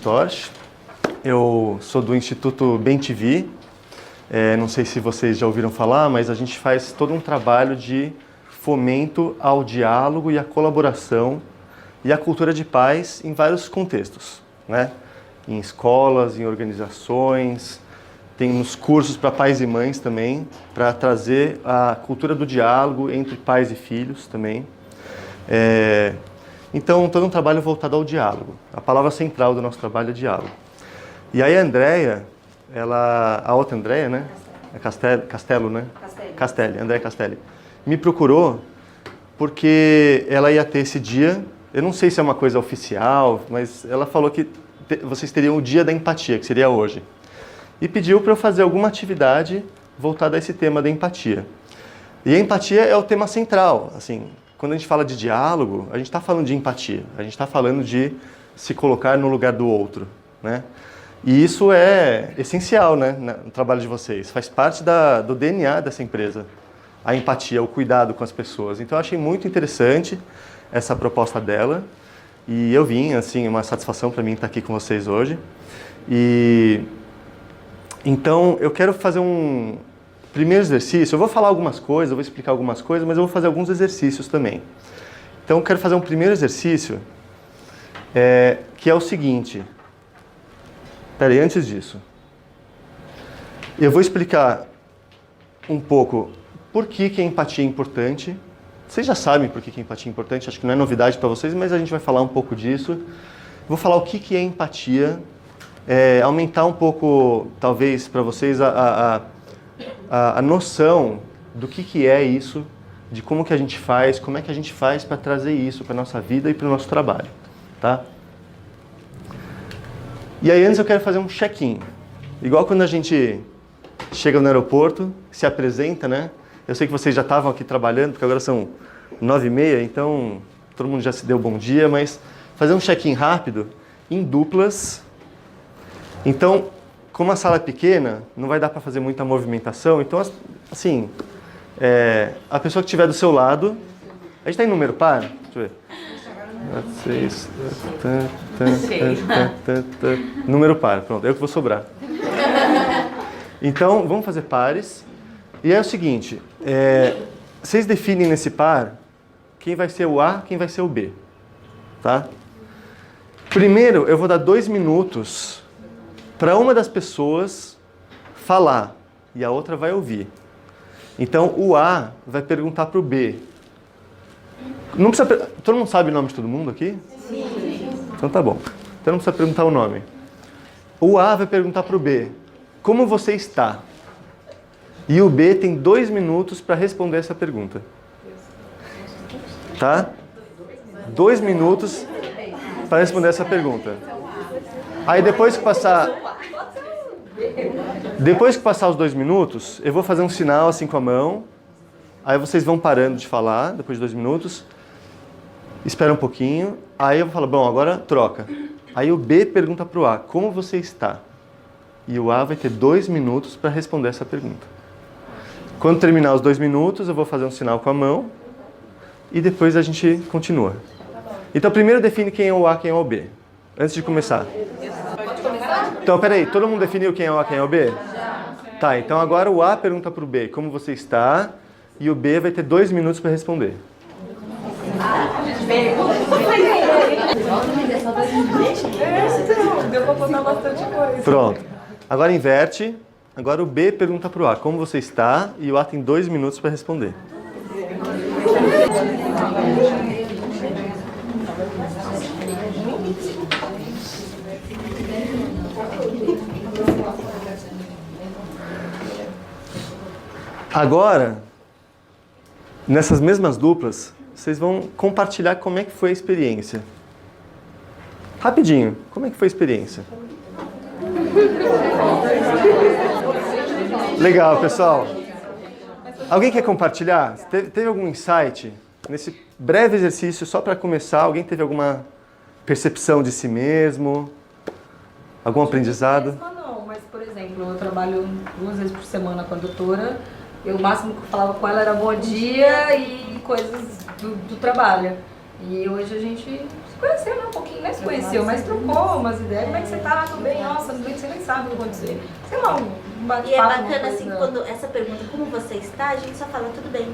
Storch. Eu sou do Instituto BEM-TV. Não sei se vocês já ouviram falar, mas a gente faz todo um trabalho de fomento ao diálogo e à colaboração e à cultura de paz em vários contextos, né? Em escolas, em organizações, tem nos cursos para pais e mães também, para trazer a cultura do diálogo entre pais e filhos também. Então, todo um trabalho voltado ao diálogo. A palavra central do nosso trabalho é diálogo. E aí a Andrea, a outra Andrea, né? É Castelo, né? Castelli, Andrea Castelli. Me procurou porque ela ia ter esse dia, eu não sei se é uma coisa oficial, mas ela falou que vocês teriam o dia da empatia, que seria hoje. E pediu para eu fazer alguma atividade voltada a esse tema da empatia. E a empatia é o tema central. Assim, quando a gente fala de diálogo, a gente está falando de empatia. A gente está falando de se colocar no lugar do outro, né? E isso é essencial, né, no trabalho de vocês. Faz parte do DNA dessa empresa. A empatia, o cuidado com as pessoas. Então eu achei muito interessante essa proposta dela. E eu vim, assim, uma satisfação para mim estar aqui com vocês hoje. Então, eu quero fazer um primeiro exercício. Eu vou falar algumas coisas, eu vou explicar algumas coisas, mas eu vou fazer alguns exercícios também. Então, eu quero fazer um primeiro exercício, que é o seguinte. Peraí, antes disso. Eu vou explicar um pouco por que a empatia é importante. Vocês já sabem por que a empatia é importante, acho que não é novidade para vocês, mas a gente vai falar um pouco disso. Vou falar o que é empatia. Aumentar um pouco, talvez, para vocês a noção do que é isso, de como que a gente faz, como é que a gente faz para trazer isso para a nossa vida e para o nosso trabalho, tá? E aí antes eu quero fazer um check-in. Igual quando a gente chega no aeroporto, se apresenta, né? Eu sei que vocês já estavam aqui trabalhando, porque agora são 9h30, então todo mundo já se deu bom dia, mas fazer um check-in rápido, em duplas. Então, como a sala é pequena, não vai dar para fazer muita movimentação. Então, assim, a pessoa que estiver do seu lado... A gente está em número par? Deixa eu ver. 6. Número par, pronto. Eu que vou sobrar. Então, vamos fazer pares. E é o seguinte, vocês definem nesse par quem vai ser o A, quem vai ser o B. Tá? Primeiro, eu vou dar 2 minutos... para uma das pessoas falar e a outra vai ouvir. Então, o A vai perguntar para o B. Não precisa, todo mundo sabe o nome de todo mundo aqui? Sim. Então tá bom. Então não precisa perguntar o nome. O A vai perguntar para o B, como você está? E o B tem 2 minutos para responder essa pergunta. Tá? 2 minutos para responder essa pergunta. Aí depois que passar os 2 minutos, eu vou fazer um sinal assim com a mão. Aí vocês vão parando de falar, depois de 2 minutos. Espera um pouquinho. Aí eu falo, bom, agora troca. Aí o B pergunta para o A, como você está? E o A vai ter 2 minutos para responder essa pergunta. Quando terminar os 2 minutos, eu vou fazer um sinal com a mão. E depois a gente continua. Então primeiro define quem é o A e quem é o B. Antes de começar. Então, peraí, todo mundo definiu quem é o A e quem é o B? Tá, então agora o A pergunta para o B como você está e o B vai ter 2 minutos para responder. Deu para botar bastante coisa. Pronto. Agora inverte. Agora o B pergunta para o A como você está e o A tem 2 minutos para responder. Agora, nessas mesmas duplas, vocês vão compartilhar como é que foi a experiência. Rapidinho, como é que foi a experiência? Legal, pessoal. Alguém quer compartilhar? Teve algum insight? Nesse breve exercício, só para começar, alguém teve alguma percepção de si mesmo? Algum aprendizado? Não, mas, por exemplo, eu trabalho 2 vezes por semana com a doutora. O máximo que eu falava com ela era bom dia e coisas do trabalho. E hoje a gente conheceu, né, um pouquinho, né? Se conheceu, mas trocou umas ideias. Como é que você tá? Tudo bem? Nossa, não você nem sabe o que aconteceu. Sei lá, um bate-papo. E é bacana assim, quando essa pergunta, como você está, a gente só fala tudo bem.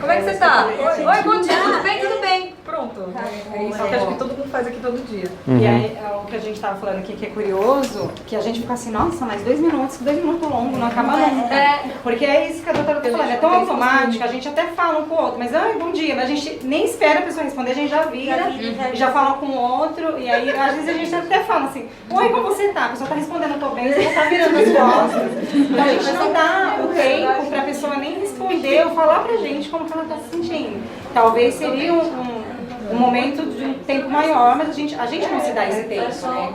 Como é que você tá? Oi, bom dia, tudo bem? Tudo bem. Pronto. É isso que acho que todo mundo faz aqui todo dia. E aí, o que a gente tava falando aqui, que é curioso, que a gente fica assim, nossa, mas 2 minutos longo, não acaba nunca. Porque é isso que a doutora tá falando, é tão automático, a gente até fala um com o outro, mas ai, bom dia, mas a gente nem espera a pessoa responder, a gente já vira, já fala com o outro, e aí às vezes a gente até fala assim, oi, como você tá? A pessoa tá respondendo, tô bem, você não tá virando as costas. Então a gente não dá o tempo pra pessoa nem responder ou falar pra gente como que ela tá se sentindo. Talvez seria um momento de um tempo maior, mas a gente não se dá esse tempo, né?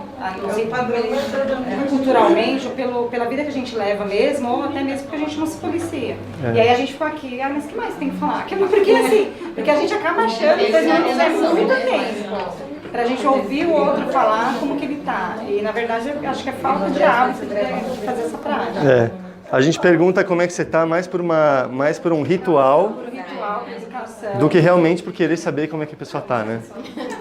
Culturalmente, ou pela vida que a gente leva mesmo, ou até mesmo porque a gente não se policia. E aí a gente fica aqui, mas o que mais tem que falar? Porque assim, porque a gente acaba achando que 2 minutos é muito tempo pra gente ouvir o outro falar como que ele tá. E na verdade eu acho que é falta de hábito de fazer essa prática. A gente pergunta como é que você tá mais por um ritual do que realmente por querer saber como é que a pessoa tá, né?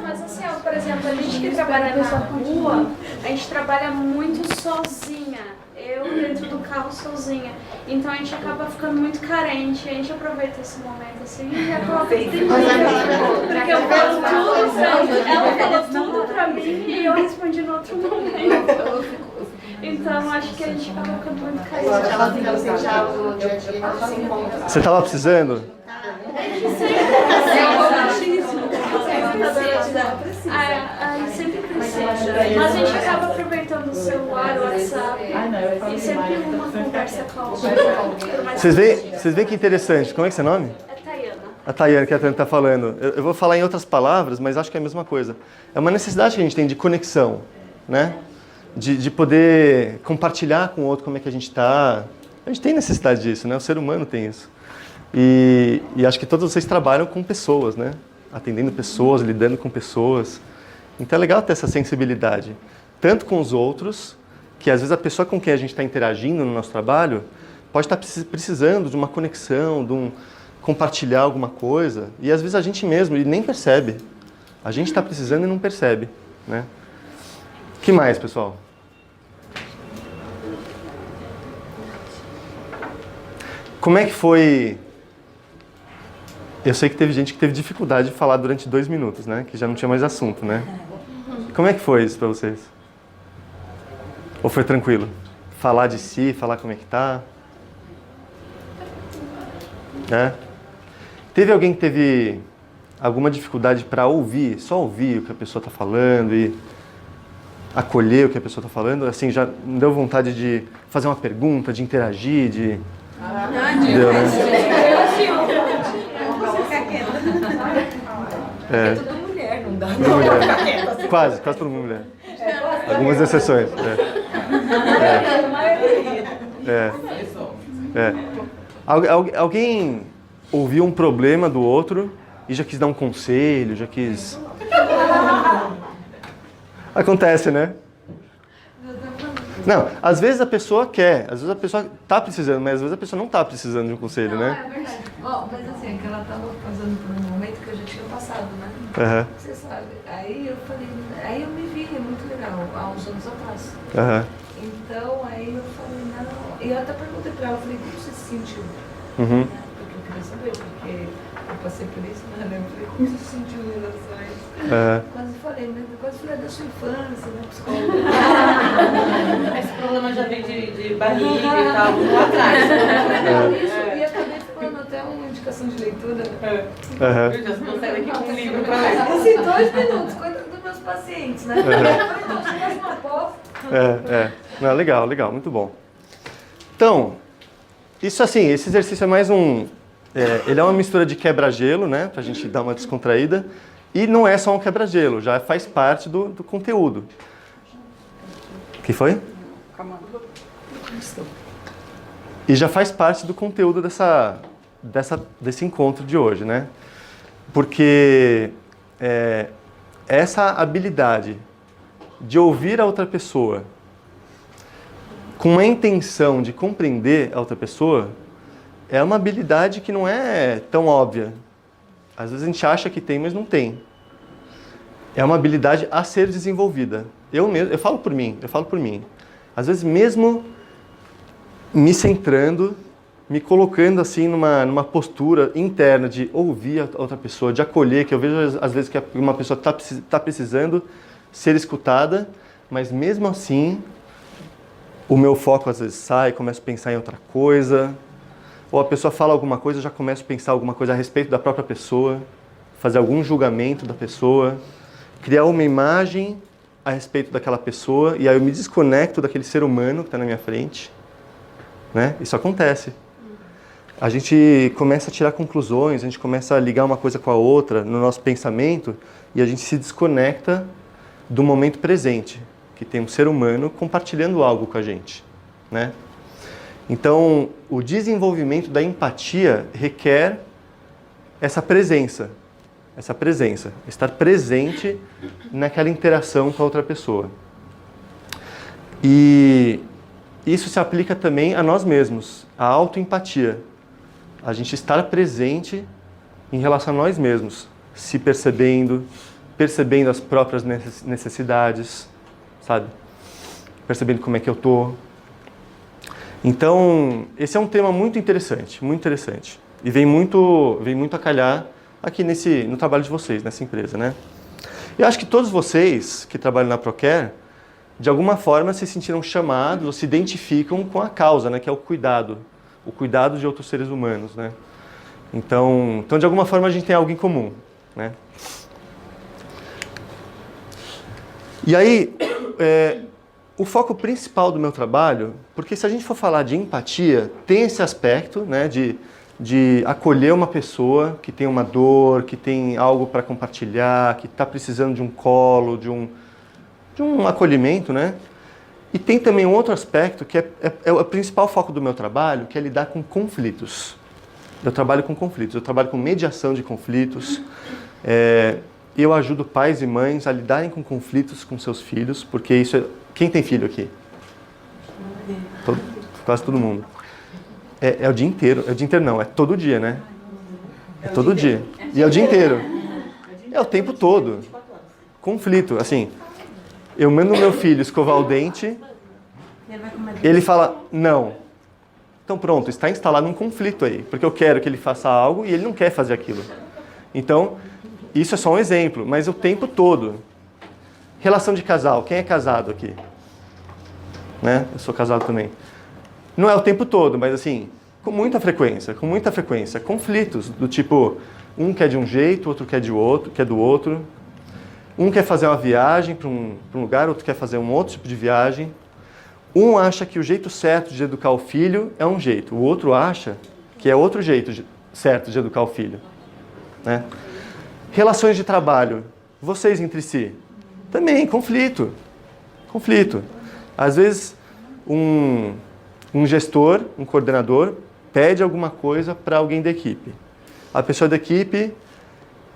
Mas assim, ó, por exemplo, a gente que trabalha na rua, a gente trabalha muito sozinha. Eu dentro do carro sozinha. Então a gente acaba ficando muito carente. A gente aproveita esse momento assim e aproveita. Porque eu falo tudo pra ela falou tudo pra mim e eu respondi no outro momento. Então acho que a gente acaba ficando muito carente. Ela tem que sentar no dia a dia quando se encontra. Você tava precisando? Aí sempre precisa. Mas a gente acaba aproveitando o celular, o WhatsApp. E sempre uma conversa com a outra. Vocês veem que interessante. Como é que é seu nome? É Tayana. A Tayana que a Tayana está falando. Eu vou falar em outras palavras, mas acho que é a mesma coisa. É uma necessidade que a gente tem de conexão, né? De poder compartilhar com o outro como é que a gente está. A gente tem necessidade disso, né? O ser humano tem isso. E acho que todos vocês trabalham com pessoas, né? Atendendo pessoas, lidando com pessoas. Então é legal ter essa sensibilidade. Tanto com os outros, que às vezes a pessoa com quem a gente está interagindo no nosso trabalho pode estar precisando de uma conexão, de um compartilhar alguma coisa. E às vezes a gente mesmo e nem percebe. A gente está precisando e não percebe, né? O que mais, pessoal? Como é que foi... Eu sei que teve gente que teve dificuldade de falar durante 2 minutos, né? Que já não tinha mais assunto, né? Como é que foi isso para vocês? Ou foi tranquilo? Falar de si, falar como é que tá? Teve alguém que teve alguma dificuldade para ouvir, só ouvir o que a pessoa está falando e acolher o que a pessoa está falando? Assim, já não deu vontade de fazer uma pergunta, de interagir, de... Deu, né? É tudo mulher, não dá. Quase todo mundo mulher. Algumas exceções. Alguém ouviu um problema do outro e já quis dar um conselho, já quis... Acontece, né? Não, às vezes a pessoa quer, às vezes a pessoa tá precisando, mas às vezes a pessoa não tá precisando de um conselho, Não, né? é verdade. Mas assim, é que ela tava passando por um momento que eu já tinha passado, né? Aham. Você sabe. Aí eu falei, aí eu me vi, é muito legal, há uns anos atrás. Aham. Então, aí eu falei, não... E eu até perguntei pra ela, eu falei, como você se sentiu? Uhum. Porque eu queria saber, porque eu passei por isso, né? Eu falei, como você se sentiu em relação a isso? Aham. Quase falei, né? Quase falei da sua infância, né? Psicóloga. Esse problema já vem de barriga e tal, lá atrás. E acabei falando até uma indicação de leitura. Aham. Eu já vou sair daqui com um livro pra ler. Assim, 2 minutos, cuida dos meus pacientes, né? Eu falei, não, se faz uma aposta. Não, legal, muito bom. Então, isso assim, esse exercício é mais um... ele é uma mistura de quebra-gelo, né? Pra gente dar uma descontraída. E não é só um quebra-gelo, já faz parte do conteúdo. O que foi? E já faz parte do conteúdo desse encontro de hoje, né? Porque essa habilidade de ouvir a outra pessoa com a intenção de compreender a outra pessoa é uma habilidade que não é tão óbvia. Às vezes a gente acha que tem, mas não tem. é uma habilidade a ser desenvolvida. Eu falo por mim. Às vezes mesmo me centrando, me colocando assim numa postura interna de ouvir a outra pessoa, de acolher, que eu vejo às vezes que uma pessoa está precisando ser escutada, mas mesmo assim o meu foco às vezes sai, começo a pensar em outra coisa, ou a pessoa fala alguma coisa, eu já começo a pensar alguma coisa a respeito da própria pessoa, fazer algum julgamento da pessoa, criar uma imagem a respeito daquela pessoa, e aí eu me desconecto daquele ser humano que está na minha frente, né? Isso acontece. A gente começa a tirar conclusões, a gente começa a ligar uma coisa com a outra no nosso pensamento, e a gente se desconecta do momento presente, que tem um ser humano compartilhando algo com a gente, né? Então, o desenvolvimento da empatia requer essa presença, estar presente naquela interação com a outra pessoa. E isso se aplica também a nós mesmos, a autoempatia. A gente estar presente em relação a nós mesmos, se percebendo as próprias necessidades, sabe? Percebendo como é que eu tô. Então, esse é um tema muito interessante. E vem muito a calhar aqui no trabalho de vocês, nessa empresa, né? Eu acho que todos vocês que trabalham na Procare, de alguma forma se sentiram chamados ou se identificam com a causa, né? Que é o cuidado de outros seres humanos, né? Então de alguma forma a gente tem algo em comum, né? E aí, o foco principal do meu trabalho, porque se a gente for falar de empatia, tem esse aspecto, né, de acolher uma pessoa que tem uma dor, que tem algo para compartilhar, que está precisando de um colo, de um acolhimento, né? E tem também um outro aspecto que é o principal foco do meu trabalho, que é lidar com conflitos. Eu trabalho com conflitos, eu trabalho com mediação de conflitos. Eu ajudo pais e mães a lidarem com conflitos com seus filhos, porque isso é... Quem tem filho aqui? Quase todo mundo. É o dia inteiro. É o dia inteiro não, é todo dia, né? É todo dia. E é o dia inteiro. É o tempo todo. Conflito, assim... Eu mando meu filho escovar o dente, ele fala não. Então pronto, está instalado um conflito aí, porque eu quero que ele faça algo e ele não quer fazer aquilo. Então, isso é só um exemplo, mas o tempo todo. Relação de casal, quem é casado aqui? Né? Eu sou casado também. Não é o tempo todo, mas assim, com muita frequência, conflitos do tipo, um quer de um jeito, outro quer do outro. Um quer fazer uma viagem para um lugar, outro quer fazer um outro tipo de viagem. Um acha que o jeito certo de educar o filho é um jeito, o outro acha que é outro jeito certo de educar o filho, né? Relações de trabalho, vocês entre si, também conflito. Às vezes um gestor, um coordenador, pede alguma coisa para alguém da equipe. A pessoa da equipe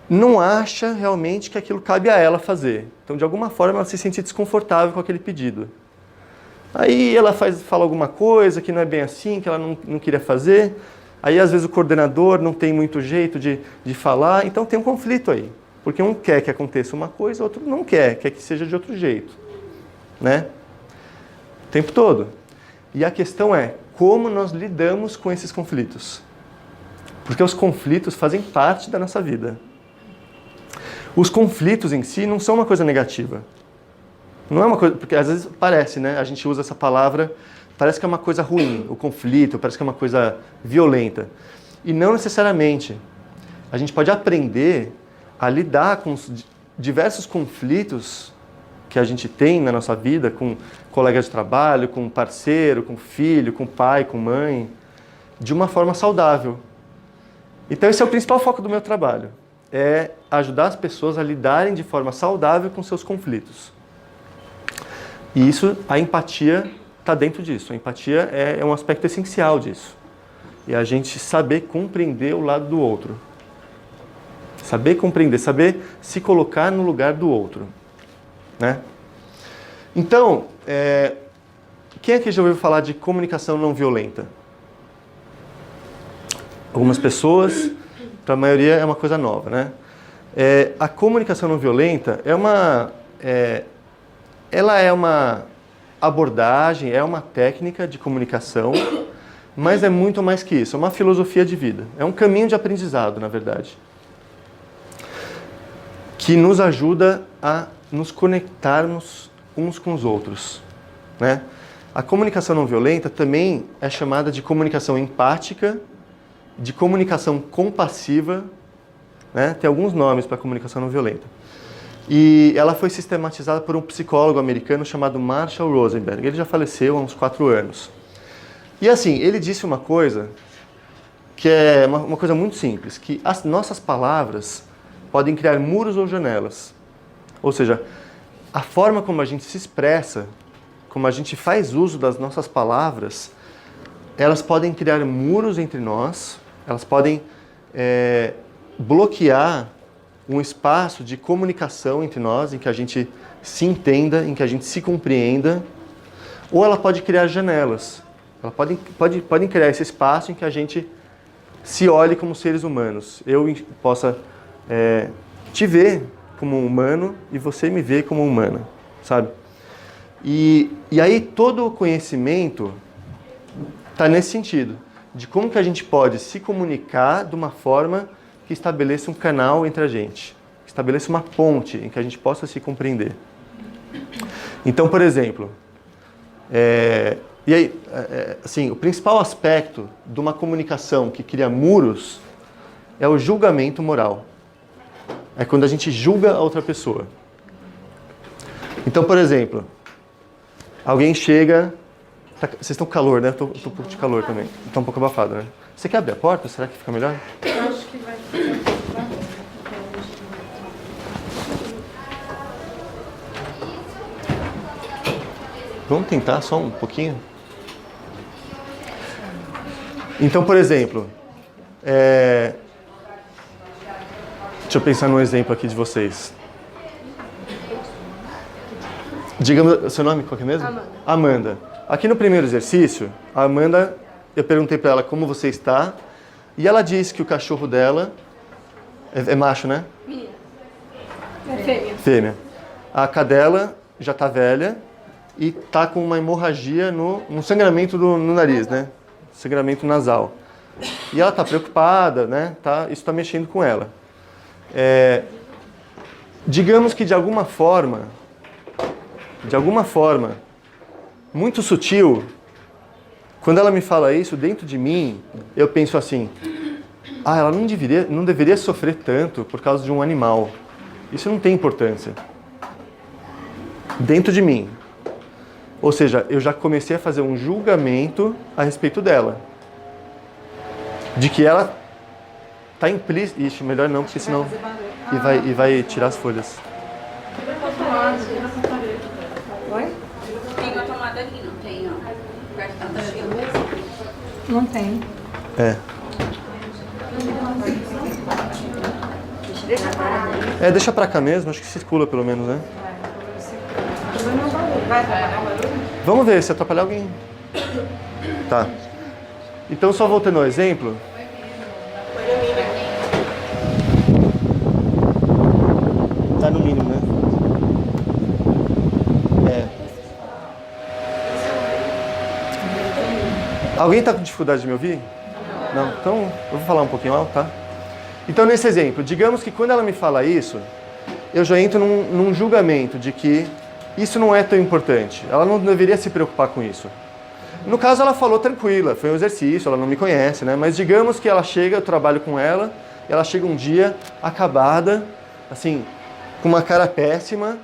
não acha realmente que aquilo cabe a ela fazer. Então, de alguma forma, ela se sente desconfortável com aquele pedido. Aí ela fala alguma coisa que não é bem assim, que ela não queria fazer. Aí, às vezes, o coordenador não tem muito jeito de falar. Então, tem um conflito aí. Porque um quer que aconteça uma coisa, o outro não quer que seja de outro jeito. Né? O tempo todo. E a questão é, como nós lidamos com esses conflitos? Porque os conflitos fazem parte da nossa vida. Os conflitos em si não são uma coisa negativa. Não é uma coisa... Porque às vezes parece, né? A gente usa essa palavra, parece que é uma coisa ruim, o conflito, parece que é uma coisa violenta. E não necessariamente. A gente pode aprender a lidar com os diversos conflitos que a gente tem na nossa vida, com colegas de trabalho, com parceiro, com filho, com pai, com mãe, de uma forma saudável. Então esse é o principal foco do meu trabalho. É ajudar as pessoas a lidarem de forma saudável com seus conflitos. E isso, a empatia está dentro disso. A empatia é um aspecto essencial disso. E a gente saber compreender o lado do outro. Saber compreender, saber se colocar no lugar do outro. Né? Então, quem aqui já ouviu falar de comunicação não violenta? Algumas pessoas, para a maioria é uma coisa nova, né? A comunicação não violenta ela é uma abordagem, é uma técnica de comunicação, mas é muito mais que isso, é uma filosofia de vida. É um caminho de aprendizado, na verdade, que nos ajuda a nos conectarmos uns com os outros, né? A comunicação não violenta também é chamada de comunicação empática, de comunicação compassiva, né? Tem alguns nomes para comunicação não violenta. E ela foi sistematizada por um psicólogo americano chamado Marshall Rosenberg. Ele já faleceu há uns 4 anos. E assim, ele disse uma coisa que é uma coisa muito simples, que as nossas palavras podem criar muros ou janelas. Ou seja, a forma como a gente se expressa, como a gente faz uso das nossas palavras, elas podem criar muros entre nós, elas podem bloquear um espaço de comunicação entre nós, em que a gente se entenda, em que a gente se compreenda, ou ela pode criar janelas. Ela podem criar esse espaço em que a gente se olhe como seres humanos. Eu possa te ver como um humano e você me ver como humana, sabe? E aí todo o conhecimento está nesse sentido, de como que a gente pode se comunicar de uma forma que estabeleça um canal entre a gente, que estabeleça uma ponte em que a gente possa se compreender. Então, por exemplo, assim, o principal aspecto de uma comunicação que cria muros é o julgamento moral. É quando a gente julga a outra pessoa. Então, por exemplo, alguém chega... Vocês estão com calor, né? Eu tô um pouco de calor também. Tá um pouco abafado, né? Você quer abrir a porta? Será que fica melhor? Eu acho que vai ficar. Vamos tentar só um pouquinho? Então, por exemplo, deixa eu pensar num exemplo aqui de vocês. Digamos, seu nome qual que é mesmo? Amanda. Amanda. Aqui no primeiro exercício, a Amanda, eu perguntei para ela como você está, e ela disse que o cachorro dela é macho, né? Menina. É fêmea. Fêmea. A cadela já está velha e está com uma hemorragia no sangramento no nariz, né? Sangramento nasal. E ela está preocupada, né? Isso está mexendo com ela. Digamos que de alguma forma, muito sutil, quando ela me fala isso, dentro de mim, eu penso assim, ela não deveria sofrer tanto por causa de um animal. Isso não tem importância. Dentro de mim. Ou seja, eu já comecei a fazer um julgamento a respeito dela. De que ela está implícita... Ixi, melhor não, porque senão... E vai tirar as folhas. Oi? Tem uma tomada aqui, não tem, ó. Cartão da Chile. Não tem. Deixa pra cá mesmo, acho que circula pelo menos, né? Vai atrapalhar o barulho? Vamos ver se atrapalhar alguém. Tá. Então, só voltando ao exemplo. Tá no mínimo, né? Alguém tá com dificuldade de me ouvir? Não? Então, eu vou falar um pouquinho alto, tá? Então, nesse exemplo, digamos que quando ela me fala isso, eu já entro num julgamento de que isso não é tão importante. Ela não deveria se preocupar com isso. No caso, ela falou tranquila, foi um exercício, ela não me conhece, né? Mas digamos que ela chega, eu trabalho com ela, e ela chega um dia acabada, assim, com uma cara péssima,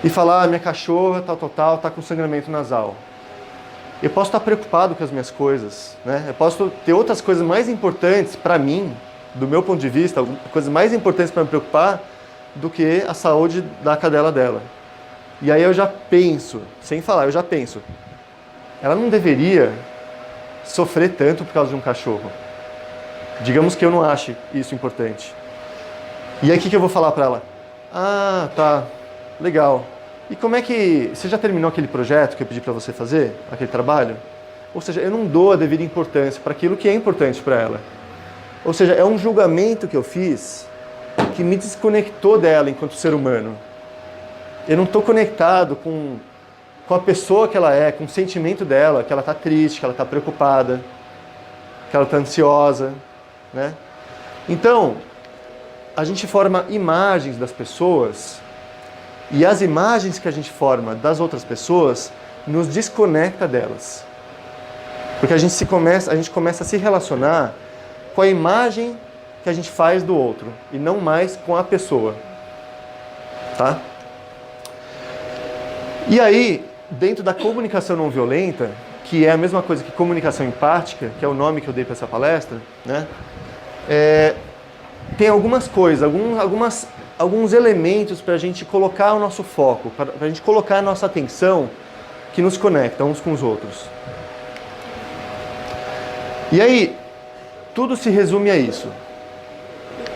e fala, minha cachorra, tal, tá com sangramento nasal. Eu posso estar preocupado com as minhas coisas, né? Eu posso ter outras coisas mais importantes para mim, do meu ponto de vista, coisas mais importantes para me preocupar do que a saúde da cadela dela. E aí eu já penso, sem falar, ela não deveria sofrer tanto por causa de um cachorro. Digamos que eu não ache isso importante. E aí o que eu vou falar para ela? Tá, legal. E como é que... Você já terminou aquele projeto que eu pedi para você fazer? Aquele trabalho? Ou seja, eu não dou a devida importância para aquilo que é importante para ela. Ou seja, é um julgamento que eu fiz que me desconectou dela enquanto ser humano. Eu não estou conectado com a pessoa que ela é, com o sentimento dela, que ela está triste, que ela está preocupada, que ela está ansiosa, né? Então, a gente forma imagens das pessoas e as imagens que a gente forma das outras pessoas nos desconecta delas. Porque a gente começa a se relacionar com a imagem que a gente faz do outro e não mais com a pessoa. Tá? E aí, dentro da comunicação não violenta, que é a mesma coisa que comunicação empática, que é o nome que eu dei para essa palestra, né? Tem algumas coisas, alguns elementos para a gente colocar o nosso foco, para a gente colocar a nossa atenção que nos conecta uns com os outros. E aí, tudo se resume a isso.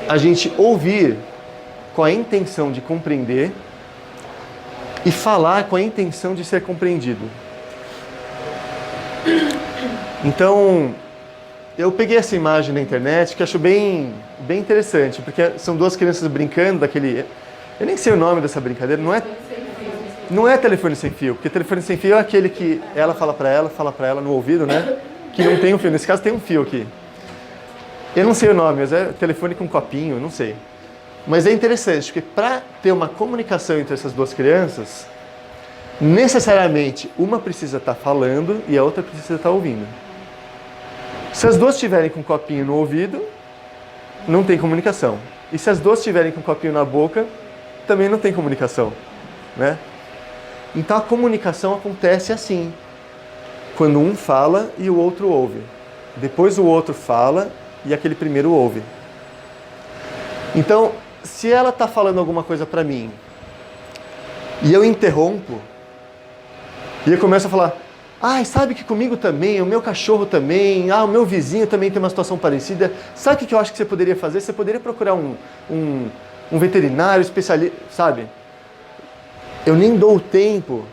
A gente ouvir com a intenção de compreender e falar com a intenção de ser compreendido. Então, eu peguei essa imagem na internet que acho bem interessante, porque são duas crianças brincando daquele... Eu nem sei o nome dessa brincadeira, não é telefone sem fio, porque telefone sem fio é aquele que ela fala pra ela no ouvido, né? Que não tem um fio, nesse caso tem um fio aqui. Eu não sei o nome, mas é telefone com copinho, não sei. Mas é interessante, porque para ter uma comunicação entre essas duas crianças, necessariamente uma precisa estar falando e a outra precisa estar ouvindo. Se as duas estiverem com um copinho no ouvido, não tem comunicação. E se as duas estiverem com um copinho na boca, também não tem comunicação, né? Então a comunicação acontece assim, quando um fala e o outro ouve. Depois o outro fala e aquele primeiro ouve. Então, se ela está falando alguma coisa para mim e eu interrompo e eu começo a falar: sabe que comigo também, o meu cachorro também, o meu vizinho também tem uma situação parecida. Sabe o que eu acho que você poderia fazer? Você poderia procurar um veterinário especialista, sabe? Eu nem dou o tempo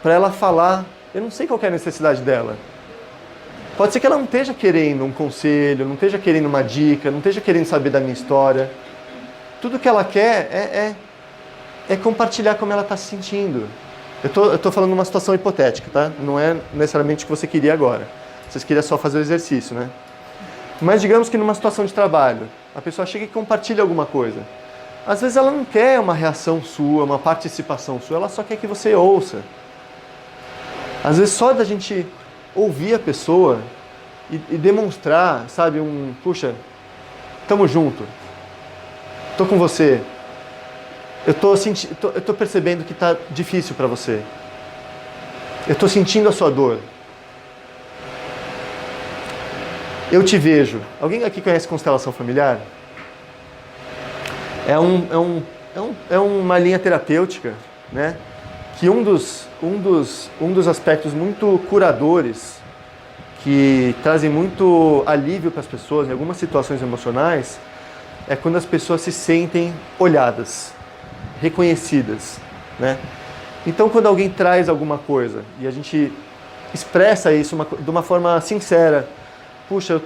para ela falar. Eu não sei qual é a necessidade dela. Pode ser que ela não esteja querendo um conselho, não esteja querendo uma dica, não esteja querendo saber da minha história. Tudo que ela quer é compartilhar como ela está se sentindo. Eu tô falando uma situação hipotética, tá? Não é necessariamente o que você queria agora. Vocês queriam só fazer o exercício, né? Mas digamos que numa situação de trabalho, a pessoa chega e compartilha alguma coisa. Às vezes ela não quer uma reação sua, uma participação sua, ela só quer que você ouça. Às vezes só da gente ouvir a pessoa e demonstrar, sabe, puxa, tamo junto, tô com você. Eu tô percebendo que está difícil para você. Eu estou sentindo a sua dor. Eu te vejo. Alguém aqui conhece constelação familiar? É uma linha terapêutica, né? Que um dos aspectos muito curadores, que trazem muito alívio para as pessoas em algumas situações emocionais, é quando as pessoas se sentem olhadas, reconhecidas, né? Então, quando alguém traz alguma coisa e a gente expressa isso de uma forma sincera, puxa,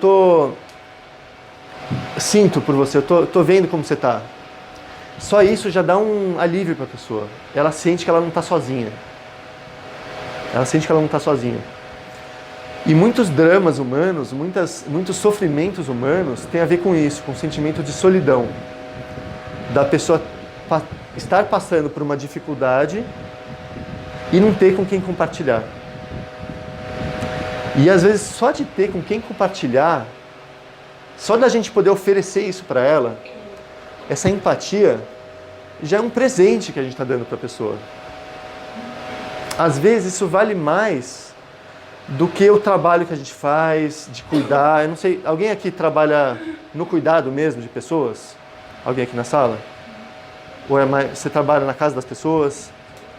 sinto por você, eu tô vendo como você está. Só isso já dá um alívio para a pessoa. Ela sente que ela não está sozinha. Ela sente que ela não está sozinha. E muitos dramas humanos, muitos sofrimentos humanos têm a ver com isso, com o sentimento de solidão. Da pessoa estar passando por uma dificuldade e não ter com quem compartilhar. E às vezes só de ter com quem compartilhar, só da gente poder oferecer isso para ela, essa empatia já é um presente que a gente está dando para a pessoa. Às vezes isso vale mais do que o trabalho que a gente faz, de cuidar. Eu não sei, alguém aqui trabalha no cuidado mesmo de pessoas? Alguém aqui na sala? Ou você trabalha na casa das pessoas?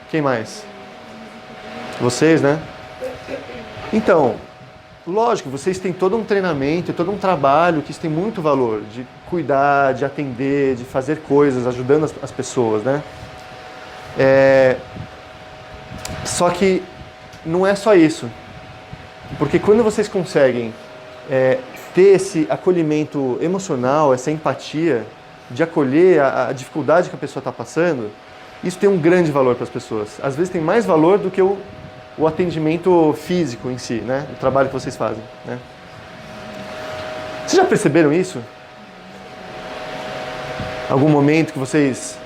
Quem mais? Vocês, né? Então, lógico, vocês têm todo um treinamento, todo um trabalho que isso tem muito valor, de cuidar, de atender, de fazer coisas, ajudando as pessoas, né? Só que não é só isso. Porque quando vocês conseguem ter esse acolhimento emocional, essa empatia, de acolher a dificuldade que a pessoa está passando, isso tem um grande valor para as pessoas. Às vezes tem mais valor do que o atendimento físico em si, né? O trabalho que vocês fazem, né? Vocês já perceberam isso? Algum momento que vocês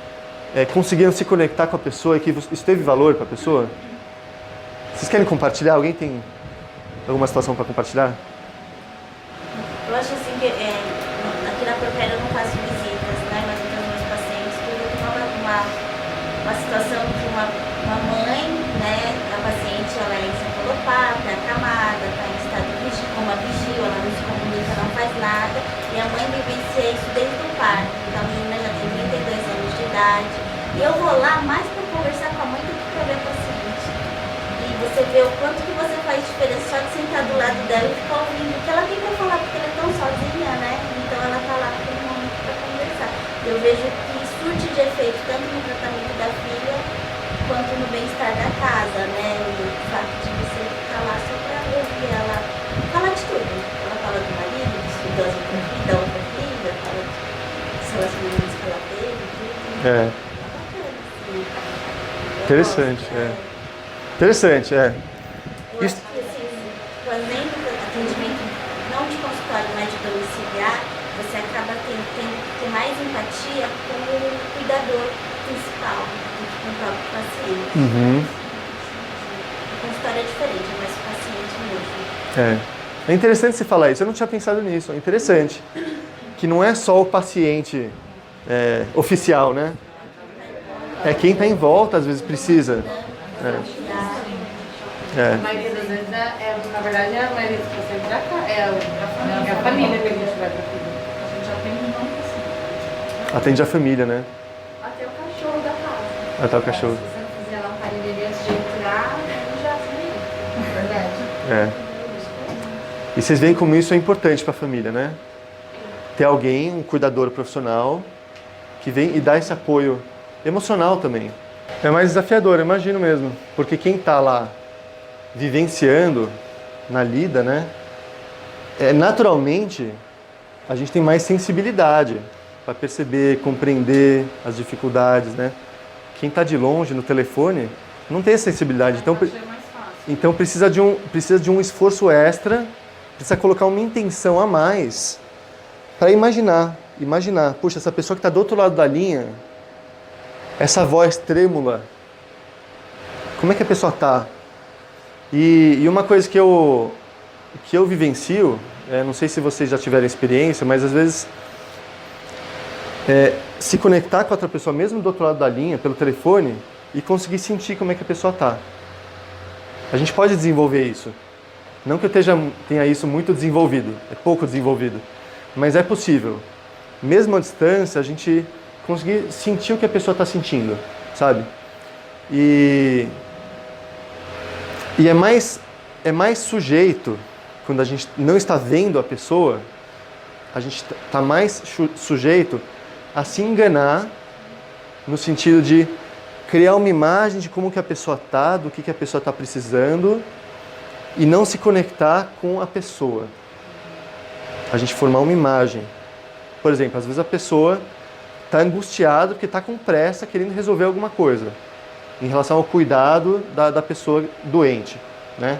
conseguiram se conectar com a pessoa e que isso teve valor para a pessoa? Vocês querem compartilhar? Alguém tem alguma situação para compartilhar? Eu acho assim que aqui na Propera eu não faço visitas, né? Mas eu tenho meus pacientes, tudo uma situação que uma mãe, né? A paciente ela é encefalopata, é acamada, está em estado de coma vigil, ela não se comunica, não faz nada. E a mãe vivencia isso desde o parto. Então a menina já tem 32 anos de idade. E eu vou lá mais para conversar com a mãe do que para ver a paciente. E você vê o quanto que você faz diferença só de sentar do lado dela e ficar ouvindo o que ela tem para falar, porque ela é tão sozinha, né? Então ela está lá naquele momento para conversar. Eu vejo que surte de efeito tanto no tratamento da filha quanto no bem-estar da casa, né? O fato de você ficar lá só para ouvir ela falar de tudo. Ela fala do marido, da outra filha, fala dos relacionamentos que ela teve, tudo. É. Interessante, Interessante, Eu acho que assim, fazendo atendimento não de consultório, mas de domiciliar, você acaba tendo que ter mais empatia com o cuidador principal do que com o próprio paciente. Uhum. O consultório é diferente, é mais paciente mesmo. É interessante você falar isso, eu não tinha pensado nisso, é interessante. Que não é só o paciente oficial, né? É quem está em volta, às vezes precisa. A maioria das vezes, na verdade, a maioria dos pacientes é a família que a gente vai para cuidar. A gente atende não assim. Atende a família, né? Até o cachorro da casa. Até o cachorro. Se você não fizer lá um carinho dele antes de entrar, ele já se Verdade. E vocês veem como isso é importante para a família, né? Ter alguém, um cuidador profissional, que vem e dá esse apoio emocional também. É mais desafiador, eu imagino mesmo. Porque quem está lá vivenciando na lida, né? Naturalmente, a gente tem mais sensibilidade para perceber, compreender as dificuldades, né? Quem está de longe no telefone não tem essa sensibilidade. Então precisa de um esforço extra, precisa colocar uma intenção a mais para imaginar, puxa, essa pessoa que está do outro lado da linha, essa voz trêmula, como é que a pessoa está? E uma coisa que eu vivencio, não sei se vocês já tiveram experiência, mas às vezes se conectar com outra pessoa, mesmo do outro lado da linha, pelo telefone, e conseguir sentir como é que a pessoa está. A gente pode desenvolver isso. Não que eu tenha isso muito desenvolvido, é pouco desenvolvido, mas é possível. Mesmo à distância, a gente conseguir sentir o que a pessoa está sentindo, sabe? E é mais sujeito, quando a gente não está vendo a pessoa, a gente está mais sujeito a se enganar, no sentido de criar uma imagem de como que a pessoa está, do que a pessoa está precisando, e não se conectar com a pessoa. A gente formar uma imagem. Por exemplo, às vezes a pessoa está angustiada porque está com pressa, querendo resolver alguma coisa em relação ao cuidado da pessoa doente, né?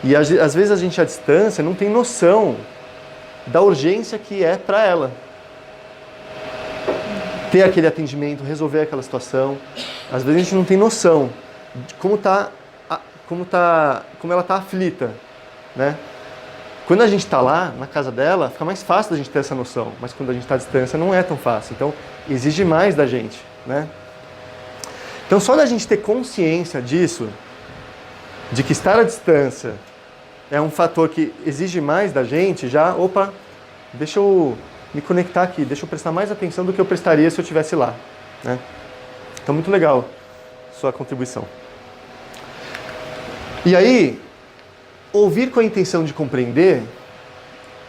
E às vezes a gente à distância não tem noção da urgência que é para ela ter aquele atendimento, resolver aquela situação. Às vezes a gente não tem noção de como ela está aflita, né? Quando a gente está lá, na casa dela, fica mais fácil da gente ter essa noção, mas quando a gente está à distância não é tão fácil, então exige mais da gente, né? Então só da gente ter consciência disso, de que estar à distância é um fator que exige mais da gente, deixa eu me conectar aqui, deixa eu prestar mais atenção do que eu prestaria se eu estivesse lá, né? Então muito legal sua contribuição. E aí, ouvir com a intenção de compreender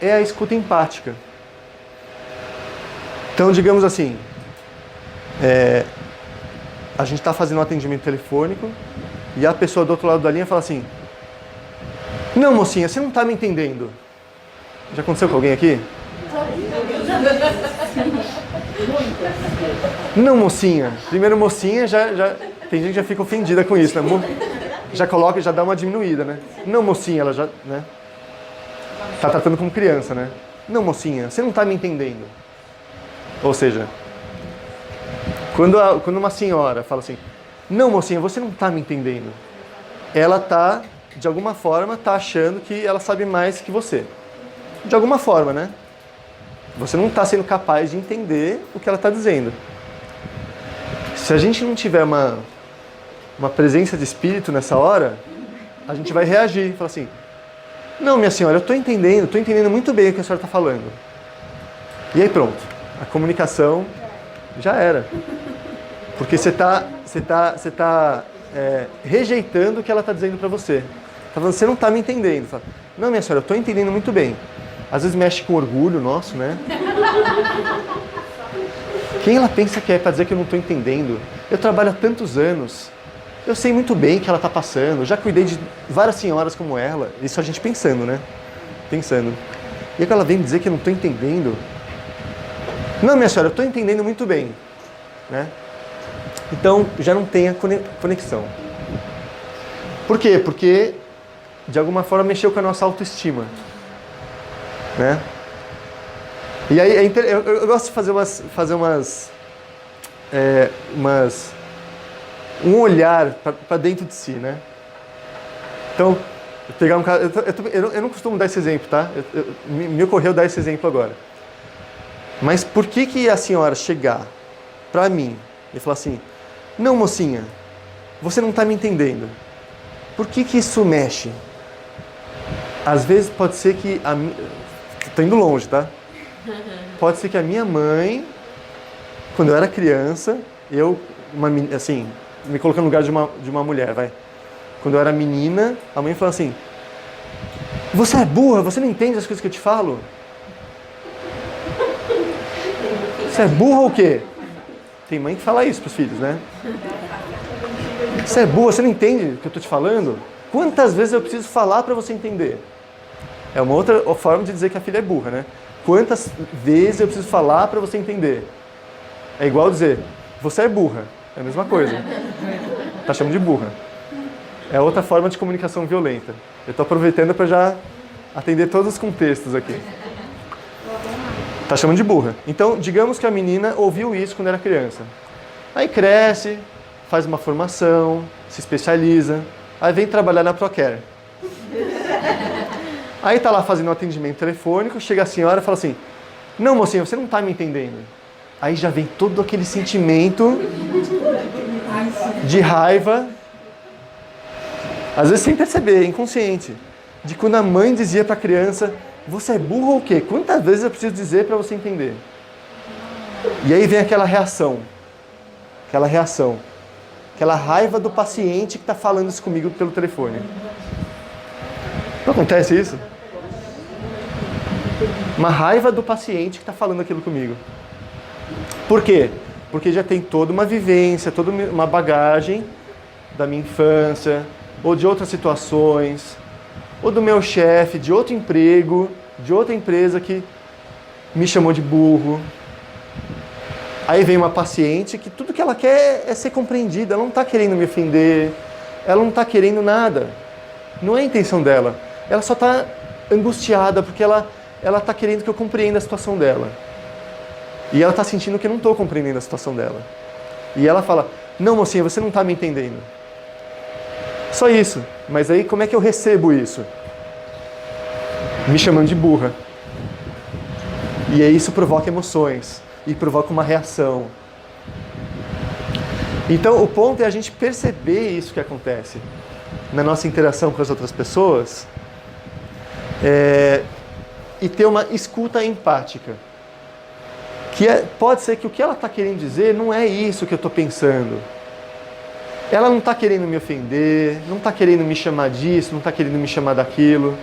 é a escuta empática. Então, digamos assim, a gente está fazendo um atendimento telefônico e a pessoa do outro lado da linha fala assim: não, mocinha, você não está me entendendo. Já aconteceu com alguém aqui? Não, mocinha. Primeiro, mocinha, tem gente que já fica ofendida com isso, né? Já coloca, já dá uma diminuída, né? Não, mocinha, ela já, né? Tá tratando como criança, né? Não, mocinha, você não tá me entendendo. Ou seja, quando uma senhora fala assim, não, mocinha, você não tá me entendendo. Ela tá, de alguma forma, tá achando que ela sabe mais que você. De alguma forma, né? Você não está sendo capaz de entender o que ela está dizendo. Se a gente não tiver uma presença de espírito nessa hora, a gente vai reagir. Falar assim, não, minha senhora, eu estou entendendo muito bem o que a senhora está falando. E aí pronto, a comunicação já era. Porque você está rejeitando o que ela está dizendo para você. Está falando, você não está me entendendo. Fala, não, minha senhora, eu estou entendendo muito bem. Às vezes mexe com orgulho nosso, né? Quem ela pensa que é para dizer que eu não estou entendendo? Eu trabalho há tantos anos. Eu sei muito bem o que ela está passando. Eu já cuidei de várias senhoras como ela. Isso a gente pensando, né? Pensando. E aí ela vem dizer que eu não estou entendendo. Não, minha senhora, eu estou entendendo muito bem. Né? Então, já não tem a conexão. Por quê? Porque, de alguma forma, mexeu com a nossa autoestima. Né? E aí eu gosto de fazer um olhar para dentro de si, né? Então, pegar um caso, eu não costumo dar esse exemplo, tá? Me ocorreu dar esse exemplo agora. Mas por que a senhora chegar para mim e falar assim, não, mocinha, você não está me entendendo? Por que isso mexe? Às vezes pode ser que tô indo longe, tá? Pode ser que a minha mãe, quando eu era criança, assim, me colocando no lugar de uma mulher, vai. Quando eu era menina, a mãe falou assim, você é burra, você não entende as coisas que eu te falo? Você é burra ou o quê? Tem mãe que fala isso pros filhos, né? Você é burra, você não entende o que eu tô te falando? Quantas vezes eu preciso falar para você entender? É uma outra forma de dizer que a filha é burra, né? Quantas vezes eu preciso falar para você entender? É igual dizer, você é burra. É a mesma coisa. Tá chamando de burra. É outra forma de comunicação violenta. Eu estou aproveitando para já atender todos os contextos aqui. Tá chamando de burra. Então, digamos que a menina ouviu isso quando era criança. Aí cresce, faz uma formação, se especializa, aí vem trabalhar na Procare. Aí tá lá fazendo um atendimento telefônico, chega a senhora e fala assim, não, mocinha, você não tá me entendendo. Aí já vem todo aquele sentimento de raiva, às vezes sem perceber, inconsciente, de quando a mãe dizia para a criança, você é burro ou o quê? Quantas vezes eu preciso dizer para você entender? E aí vem aquela reação, aquela raiva do paciente que está falando isso comigo pelo telefone. Não acontece isso? Uma raiva do paciente que está falando aquilo comigo. Por quê? Porque já tem toda uma vivência, toda uma bagagem da minha infância, ou de outras situações, ou do meu chefe, de outro emprego, de outra empresa que me chamou de burro. Aí vem uma paciente que tudo que ela quer é ser compreendida, ela não está querendo me ofender, ela não está querendo nada. Não é a intenção dela. Ela só está angustiada porque ela está querendo que eu compreenda a situação dela. E ela está sentindo que eu não estou compreendendo a situação dela. E ela fala, não, mocinha, você não está me entendendo. Só isso. Mas aí como é que eu recebo isso? Me chamando de burra. E aí isso provoca emoções. E provoca uma reação. Então o ponto é a gente perceber isso que acontece na nossa interação com as outras pessoas. E ter uma escuta empática. Pode ser que o que ela está querendo dizer não é isso que eu estou pensando. Ela não está querendo me ofender, não está querendo me chamar disso, não está querendo me chamar daquilo.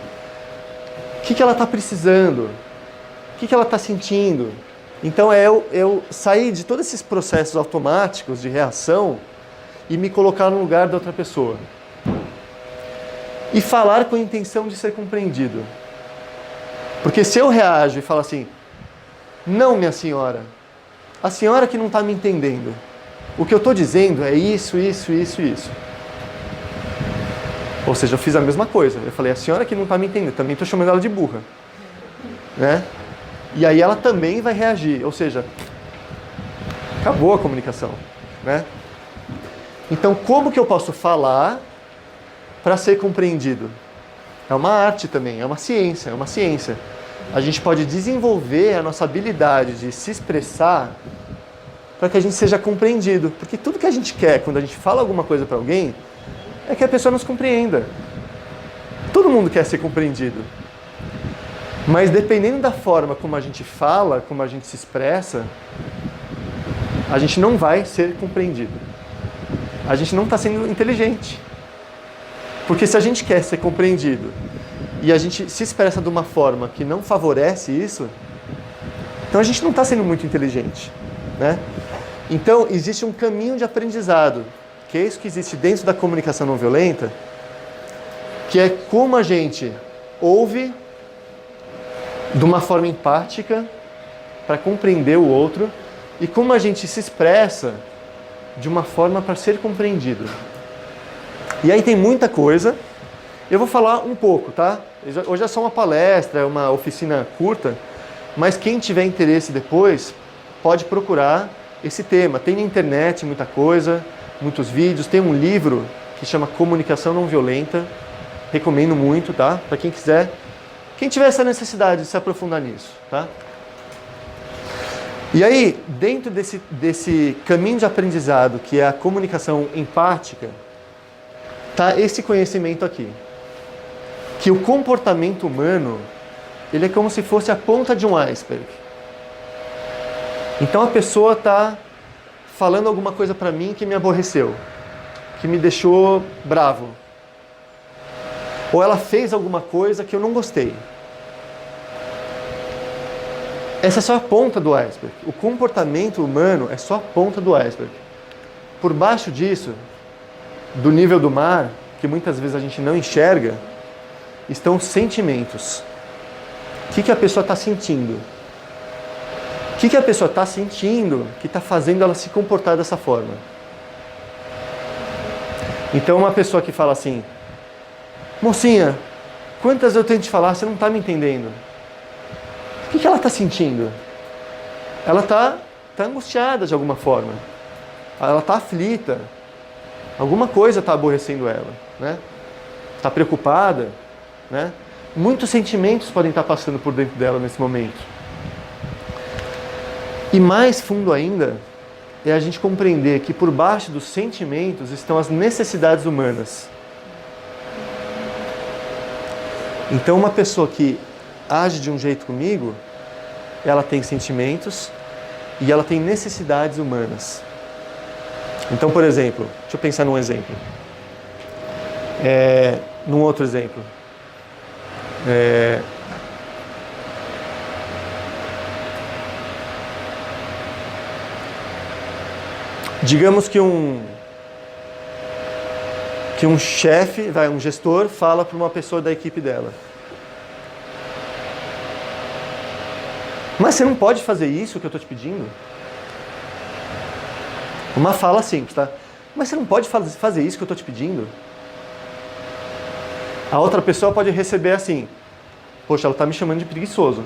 O que ela está precisando? O que ela está sentindo? Então eu sair de todos esses processos automáticos de reação e me colocar no lugar da outra pessoa. E falar com a intenção de ser compreendido. Porque se eu reajo e falo assim, não, minha senhora, a senhora que não está me entendendo. O que eu estou dizendo é isso, isso, isso, isso. Ou seja, eu fiz a mesma coisa. Eu falei, a senhora que não está me entendendo, também estou chamando ela de burra. Né? E aí ela também vai reagir. Ou seja, acabou a comunicação. Né? Então, como que eu posso falar para ser compreendido? É uma arte também, é uma ciência, A gente pode desenvolver a nossa habilidade de se expressar para que a gente seja compreendido. Porque tudo que a gente quer quando a gente fala alguma coisa para alguém é que a pessoa nos compreenda. Todo mundo quer ser compreendido. Mas dependendo da forma como a gente fala, como a gente se expressa, a gente não vai ser compreendido. A gente não está sendo inteligente. Porque se a gente quer ser compreendido e a gente se expressa de uma forma que não favorece isso, então a gente não está sendo muito inteligente. Né? Então existe um caminho de aprendizado, que é isso que existe dentro da comunicação não violenta, que é como a gente ouve de uma forma empática para compreender o outro e como a gente se expressa de uma forma para ser compreendido. E aí tem muita coisa. Eu vou falar um pouco, tá? Hoje é só uma palestra, é uma oficina curta, mas quem tiver interesse depois pode procurar esse tema. Tem na internet muita coisa, muitos vídeos, tem um livro que chama Comunicação Não Violenta, recomendo muito, tá? Para quem quiser, quem tiver essa necessidade de se aprofundar nisso, tá? E aí, dentro desse caminho de aprendizado, que é a comunicação empática, tá esse conhecimento aqui. Que o comportamento humano, ele é como se fosse a ponta de um iceberg. Então a pessoa está falando alguma coisa para mim que me aborreceu, que me deixou bravo. Ou ela fez alguma coisa que eu não gostei. Essa é só a ponta do iceberg. O comportamento humano é só a ponta do iceberg. Por baixo disso, do nível do mar, que muitas vezes a gente não enxerga, estão os sentimentos. O que a pessoa está sentindo? O que a pessoa está sentindo que está fazendo ela se comportar dessa forma? Então uma pessoa que fala assim, mocinha, quantas eu tento te falar, você não está me entendendo. O que ela está sentindo? Ela está angustiada de alguma forma. Ela está aflita. Alguma coisa está aborrecendo ela. Né? Está preocupada. Né? Muitos sentimentos podem estar passando por dentro dela nesse momento. E mais fundo ainda é a gente compreender que por baixo dos sentimentos estão as necessidades humanas. Então uma pessoa que age de um jeito comigo, ela tem sentimentos e ela tem necessidades humanas. Então, por exemplo, deixa eu pensar num exemplo. Num outro exemplo. Digamos que um chefe, um gestor, fala para uma pessoa da equipe dela. Mas você não pode fazer isso que eu estou te pedindo? Uma fala simples, tá? Mas você não pode fazer isso que eu estou te pedindo? A outra pessoa pode receber assim, poxa, ela está me chamando de preguiçoso.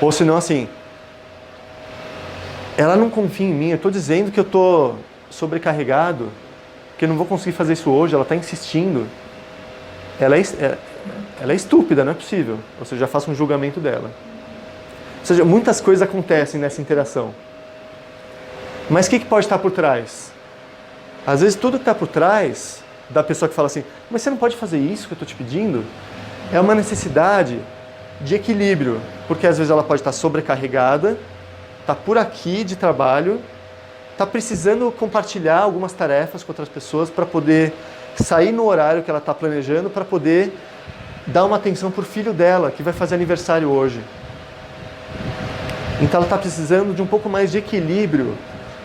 Ou senão assim, ela não confia em mim, eu estou dizendo que eu estou sobrecarregado, que eu não vou conseguir fazer isso hoje, ela está insistindo. Ela é estúpida, não é possível. Ou seja, já faço um julgamento dela. Ou seja, muitas coisas acontecem nessa interação. Mas o que pode estar por trás? Às vezes tudo que está por trás da pessoa que fala assim, mas você não pode fazer isso que eu estou te pedindo? É uma necessidade de equilíbrio. Porque às vezes ela pode estar sobrecarregada, está por aqui de trabalho, está precisando compartilhar algumas tarefas com outras pessoas para poder sair no horário que ela está planejando, para poder dar uma atenção para o filho dela, que vai fazer aniversário hoje. Então ela está precisando de um pouco mais de equilíbrio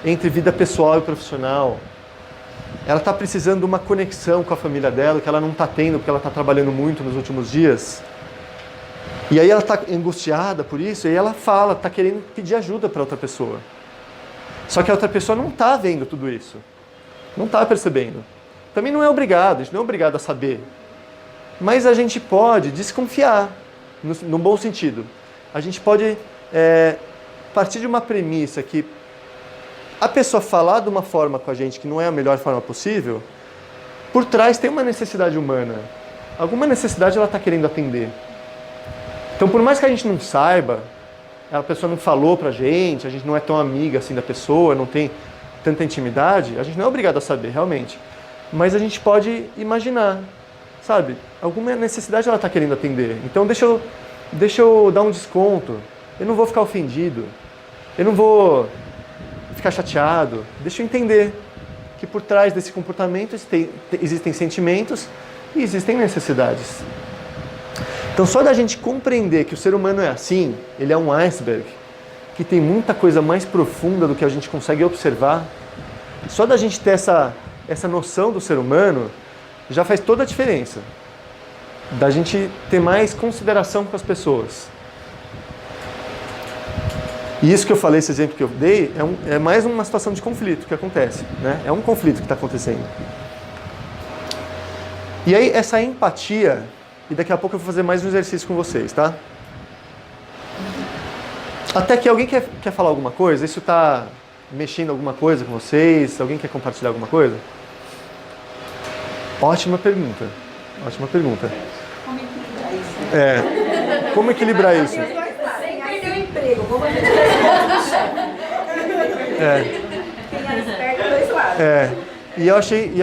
entre vida pessoal e profissional. Ela está precisando de uma conexão com a família dela, que ela não está tendo, porque ela está trabalhando muito nos últimos dias. E aí ela está angustiada por isso e ela fala, está querendo pedir ajuda para outra pessoa. Só que a outra pessoa não está vendo tudo isso. Não está percebendo. Também não é obrigado, a gente não é obrigado a saber. Mas a gente pode desconfiar, no bom sentido. A gente pode partir de uma premissa que a pessoa falar de uma forma com a gente que não é a melhor forma possível, por trás tem uma necessidade humana. Alguma necessidade ela está querendo atender. Então, por mais que a gente não saiba, a pessoa não falou pra gente, a gente não é tão amiga assim da pessoa, não tem tanta intimidade, a gente não é obrigado a saber, realmente. Mas a gente pode imaginar, sabe? Alguma necessidade ela está querendo atender. Então, deixa eu dar um desconto. Eu não vou ficar ofendido. Eu não vou ficar chateado. Deixa eu entender que por trás desse comportamento existem sentimentos e existem necessidades. Então, só da gente compreender que o ser humano é assim, ele é um iceberg, que tem muita coisa mais profunda do que a gente consegue observar, só da gente ter essa noção do ser humano, já faz toda a diferença. Da gente ter mais consideração com as pessoas. E isso que eu falei, esse exemplo que eu dei, é mais uma situação de conflito que acontece, né? É um conflito que está acontecendo. E aí, essa empatia... E daqui a pouco eu vou fazer mais um exercício com vocês, tá? Até que alguém quer falar alguma coisa? Isso está mexendo alguma coisa com vocês? Alguém quer compartilhar alguma coisa? Ótima pergunta. Ótima pergunta. Como equilibrar isso? Como equilibrar isso? Sem perder o emprego. Como a gente Quem é esperto, dois lados. E eu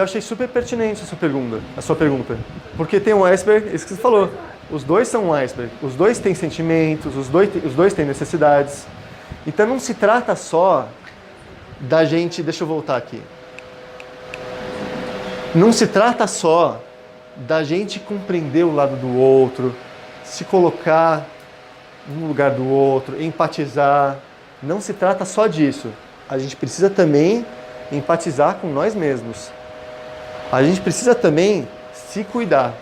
achei super pertinente a sua pergunta. Porque tem um iceberg, isso que você falou. Os dois são um iceberg. Os dois têm sentimentos, os dois têm necessidades. Então não se trata só da gente... Deixa eu voltar aqui. Não se trata só da gente compreender o lado do outro, se colocar no lugar do outro, empatizar. Não se trata só disso. A gente precisa também empatizar com nós mesmos. A gente precisa também se cuidar.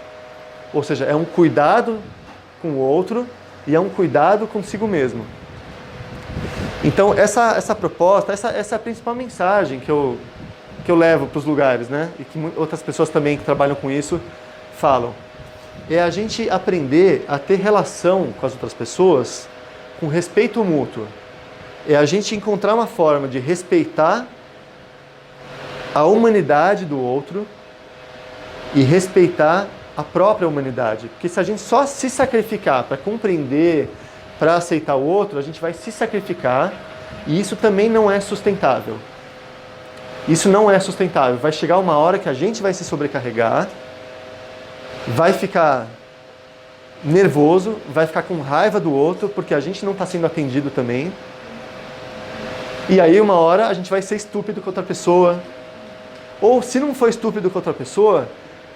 Ou seja, é um cuidado com o outro e é um cuidado consigo mesmo. Então, essa proposta, essa é a principal mensagem que eu levo para os lugares, né? E que outras pessoas também que trabalham com isso falam. É a gente aprender a ter relação com as outras pessoas com respeito mútuo. É a gente encontrar uma forma de respeitar a humanidade do outro e respeitar a própria humanidade. Porque se a gente só se sacrificar para compreender, para aceitar o outro, a gente vai se sacrificar e isso também não é sustentável. Isso não é sustentável. Vai chegar uma hora que a gente vai se sobrecarregar, vai ficar nervoso, vai ficar com raiva do outro porque a gente não está sendo atendido também. E aí uma hora a gente vai ser estúpido com outra pessoa. Ou se não for estúpido com outra pessoa,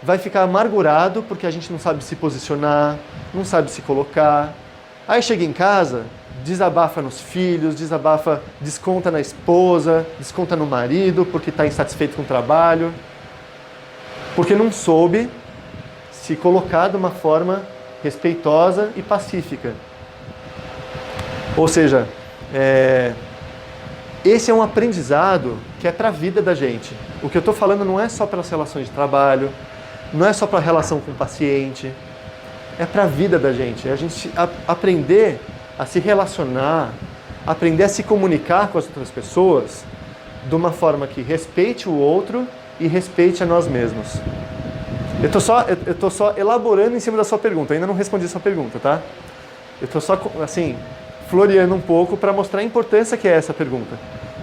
vai ficar amargurado porque a gente não sabe se posicionar, não sabe se colocar. Aí chega em casa, desabafa nos filhos, desconta na esposa, desconta no marido porque está insatisfeito com o trabalho. Porque não soube se colocar de uma forma respeitosa e pacífica. Ou seja, esse é um aprendizado que é para a vida da gente. O que eu estou falando não é só para as relações de trabalho, não é só para a relação com o paciente, é para a vida da gente. É a gente aprender a se relacionar, aprender a se comunicar com as outras pessoas de uma forma que respeite o outro e respeite a nós mesmos. Eu tô só elaborando em cima da sua pergunta, ainda não respondi a sua pergunta, tá? Eu estou só, assim, floreando um pouco para mostrar a importância que é essa pergunta.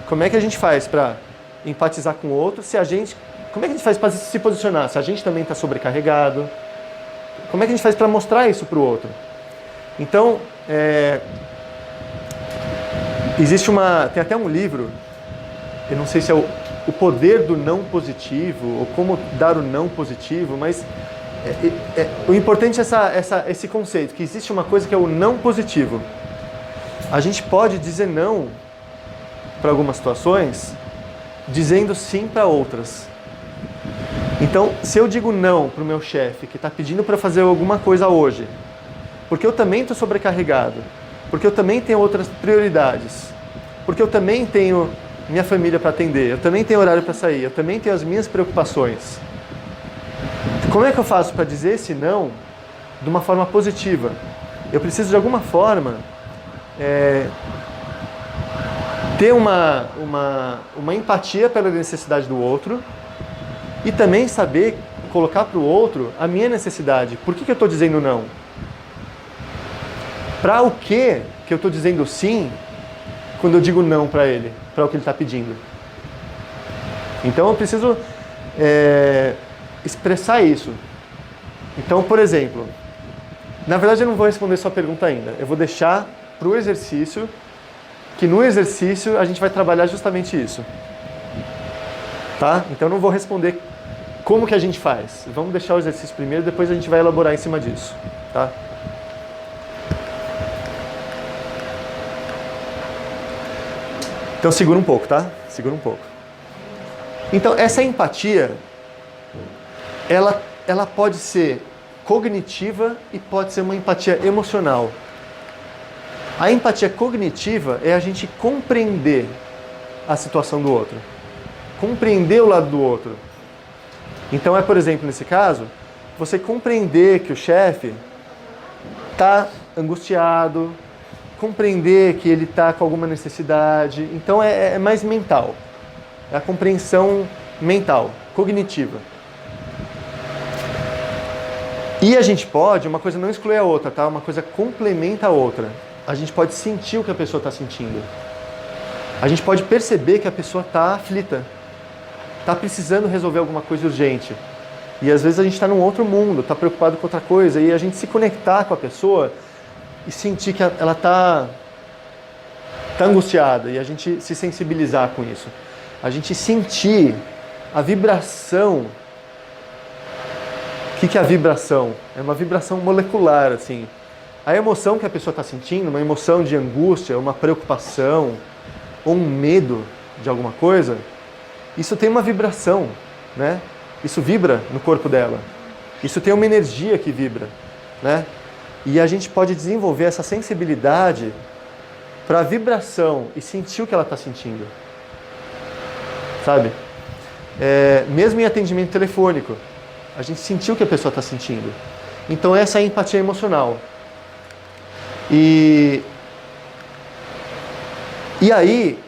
Como é que a gente faz para empatizar com o outro como é que a gente faz para se posicionar? Se a gente também está sobrecarregado, como é que a gente faz para mostrar isso para o outro? Então, tem até um livro, eu não sei se é o poder do não positivo, ou como dar o não positivo, mas o importante é esse conceito, que existe uma coisa que é o não positivo. A gente pode dizer não para algumas situações, dizendo sim para outras. Então, se eu digo não para o meu chefe, que está pedindo para fazer alguma coisa hoje, Porque eu também estou sobrecarregado. Porque eu também tenho outras prioridades. Porque eu também tenho minha família para atender. Eu também tenho horário para sair. Eu também tenho as minhas preocupações. Como é que eu faço para dizer esse não de uma forma positiva? Eu preciso de alguma forma ter uma empatia pela necessidade do outro e também saber colocar para o outro a minha necessidade. Por que eu estou dizendo não? Para o que eu estou dizendo sim quando eu digo não para ele, para o que ele está pedindo? Então eu preciso expressar isso. Então, por exemplo, na verdade eu não vou responder sua pergunta ainda. Eu vou deixar para o exercício, que no exercício a gente vai trabalhar justamente isso. Tá? Então eu não vou responder como que a gente faz. Vamos deixar o exercício primeiro, depois a gente vai elaborar em cima disso. Tá? Então segura um pouco, tá? Segura um pouco. Então essa empatia, ela pode ser cognitiva e pode ser uma empatia emocional. A empatia cognitiva é a gente compreender a situação do outro. Compreender o lado do outro. Então por exemplo, nesse caso, você compreender que o chefe está angustiado, compreender que ele está com alguma necessidade. Então é mais mental. É a compreensão mental, cognitiva. E a gente pode, uma coisa não exclui a outra, tá? Uma coisa complementa a outra. A gente pode sentir o que a pessoa está sentindo. A gente pode perceber que a pessoa está aflita. Está precisando resolver alguma coisa urgente. E às vezes a gente está num outro mundo, está preocupado com outra coisa. E a gente se conectar com a pessoa e sentir que ela está angustiada. E a gente se sensibilizar com isso. A gente sentir a vibração. O que é a vibração? É uma vibração molecular, assim. A emoção que a pessoa está sentindo, uma emoção de angústia, uma preocupação, ou um medo de alguma coisa, isso tem uma vibração, né? Isso vibra no corpo dela. Isso tem uma energia que vibra, né? E a gente pode desenvolver essa sensibilidade para a vibração e sentir o que ela está sentindo. Sabe? Mesmo em atendimento telefônico, a gente sentiu o que a pessoa está sentindo. Então essa é a empatia emocional. E aí,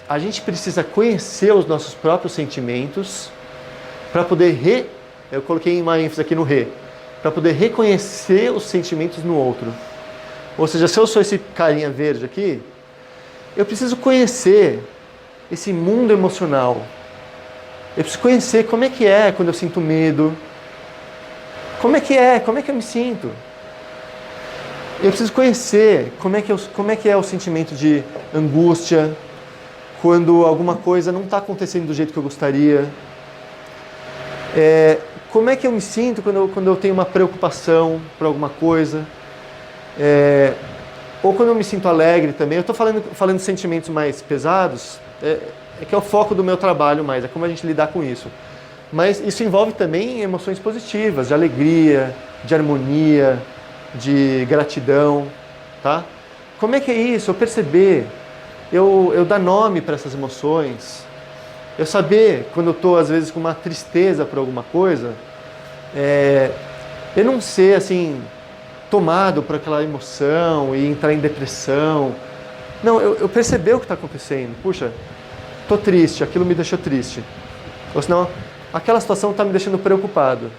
a gente precisa conhecer os nossos próprios sentimentos para poder eu coloquei uma ênfase aqui no para poder reconhecer os sentimentos no outro. Ou seja, se eu sou esse carinha verde aqui, eu preciso conhecer esse mundo emocional. Eu preciso conhecer como é que é quando eu sinto medo. Como é que eu me sinto. Eu preciso conhecer como é que é o sentimento de angústia, quando alguma coisa não está acontecendo do jeito que eu gostaria. Como é que eu me sinto quando eu tenho uma preocupação por alguma coisa. Ou quando eu me sinto alegre também. Eu estou falando de sentimentos mais pesados, que é o foco do meu trabalho mais, é como a gente lidar com isso. Mas isso envolve também emoções positivas, de alegria, de harmonia, de gratidão, tá? Como é que é isso? Eu perceber, eu dar nome para essas emoções, eu saber quando eu estou às vezes com uma tristeza por alguma coisa, eu não ser assim tomado por aquela emoção e entrar em depressão. Não, eu perceber o que está acontecendo. Puxa, estou triste, aquilo me deixou triste. Ou senão, aquela situação está me deixando preocupado.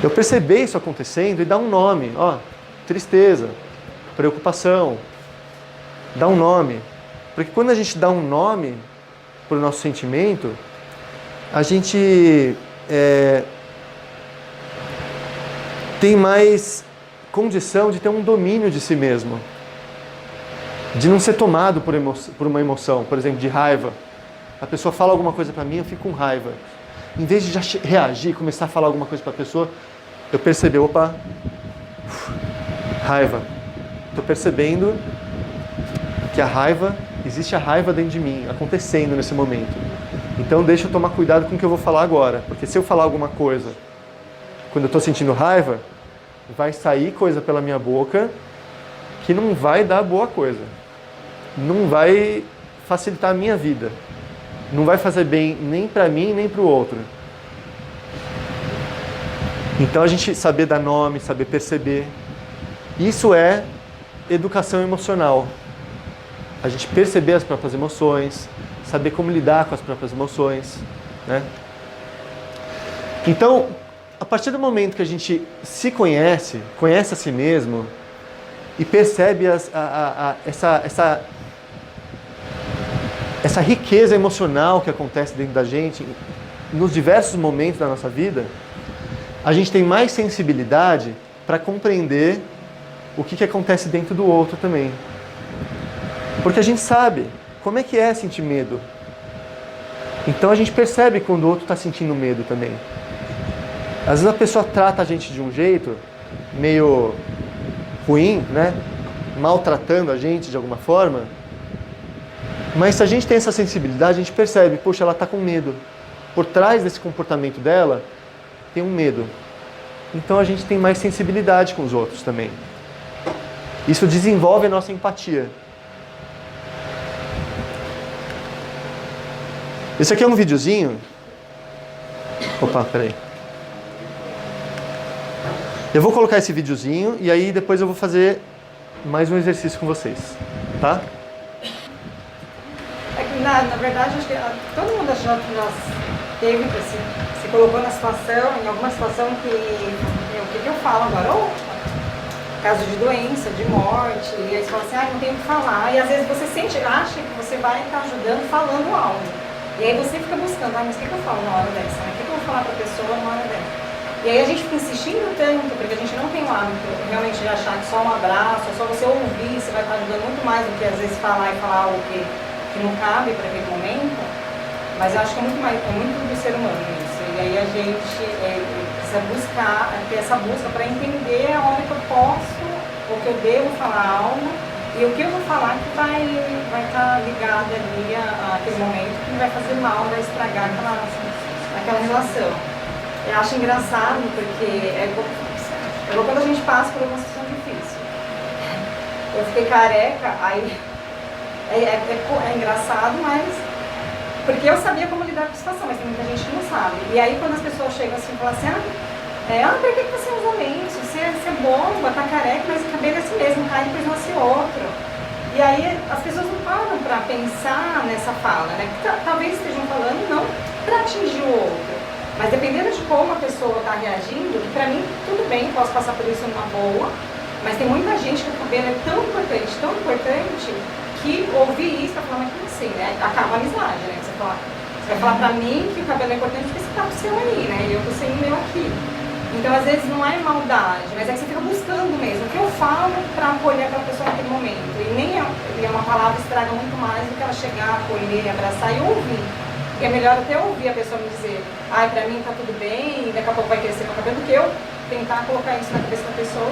Eu perceber isso acontecendo e dar um nome. Tristeza, preocupação. Dá um nome. Porque quando a gente dá um nome para o nosso sentimento, a gente tem mais condição de ter um domínio de si mesmo. De não ser tomado por uma emoção, por exemplo, de raiva. A pessoa fala alguma coisa para mim, eu fico com raiva. Em vez de já reagir, começar a falar alguma coisa para a pessoa, eu percebi, raiva. Estou percebendo que existe a raiva dentro de mim, acontecendo nesse momento. Então deixa eu tomar cuidado com o que eu vou falar agora. Porque se eu falar alguma coisa, quando eu estou sentindo raiva, vai sair coisa pela minha boca que não vai dar boa coisa. Não vai facilitar a minha vida. Não vai fazer bem nem para mim, nem para o outro. Então a gente saber dar nome, saber perceber. Isso é educação emocional. A gente perceber as próprias emoções, saber como lidar com as próprias emoções, né? Então, a partir do momento que a gente se conhece, conhece a si mesmo e percebe essa riqueza emocional que acontece dentro da gente nos diversos momentos da nossa vida, a gente tem mais sensibilidade para compreender o que acontece dentro do outro também. Porque a gente sabe como é que é sentir medo. Então a gente percebe quando o outro está sentindo medo também. Às vezes a pessoa trata a gente de um jeito meio ruim, né? Maltratando a gente de alguma forma. Mas se a gente tem essa sensibilidade, a gente percebe, poxa, ela está com medo. Por trás desse comportamento dela, tem um medo. Então a gente tem mais sensibilidade com os outros também. Isso desenvolve a nossa empatia. Esse aqui é um videozinho. Opa, peraí. Eu vou colocar esse videozinho e aí depois eu vou fazer mais um exercício com vocês, tá? É que, na verdade, acho que todo mundo já teve, se colocou na situação, em alguma situação que o que eu falo agora? Ou caso de doença, de morte, e aí você fala assim, não tenho o que falar. E às vezes você acha que você vai estar ajudando falando algo. E aí você fica buscando, mas o que eu falo na hora dessa? O que eu vou falar para a pessoa na hora dessa? E aí a gente fica insistindo tanto, porque a gente não tem o hábito realmente de achar que só um abraço, só você ouvir, você vai estar ajudando muito mais do que às vezes falar e falar algo que não cabe para aquele momento. Mas eu acho que é muito do ser humano isso. E aí a gente precisa buscar, ter essa busca para entender a hora que eu posso, ou que eu devo falar algo, e o que eu vou falar que vai estar ligado ali àquele momento, que não vai fazer mal, vai estragar aquela relação. Eu acho engraçado, porque é igual quando a gente passa por uma situação difícil. Eu fiquei careca, aí é engraçado, mas... Porque eu sabia como lidar com a situação, mas tem muita gente que não sabe. E aí quando as pessoas chegam assim e falam assim, por que você usa lenço? Você é boba, tá careca, mas o cabelo é assim mesmo, cai e depois nasce outro. E aí as pessoas não param para pensar nessa fala, né? Que talvez estejam falando não para atingir o outro, mas dependendo de como a pessoa está reagindo, que para mim tudo bem, posso passar por isso numa boa, mas tem muita gente que o cabelo é tão importante, que ouvir isso para falar, mas como assim, né? Acaba a amizade, né? Você vai falar para mim que o cabelo é importante porque você tá com o seu aí, né? E eu tô sem o meu aqui. Então, às vezes, não é maldade, mas é que você fica buscando mesmo. O que eu falo para acolher aquela pessoa naquele momento? E nem uma palavra estraga muito mais do que ela chegar, acolher, abraçar e ouvir. Porque é melhor até ouvir a pessoa me dizer, pra mim tá tudo bem, e daqui a pouco vai crescer meu cabelo, do que eu tentar colocar isso na cabeça da pessoa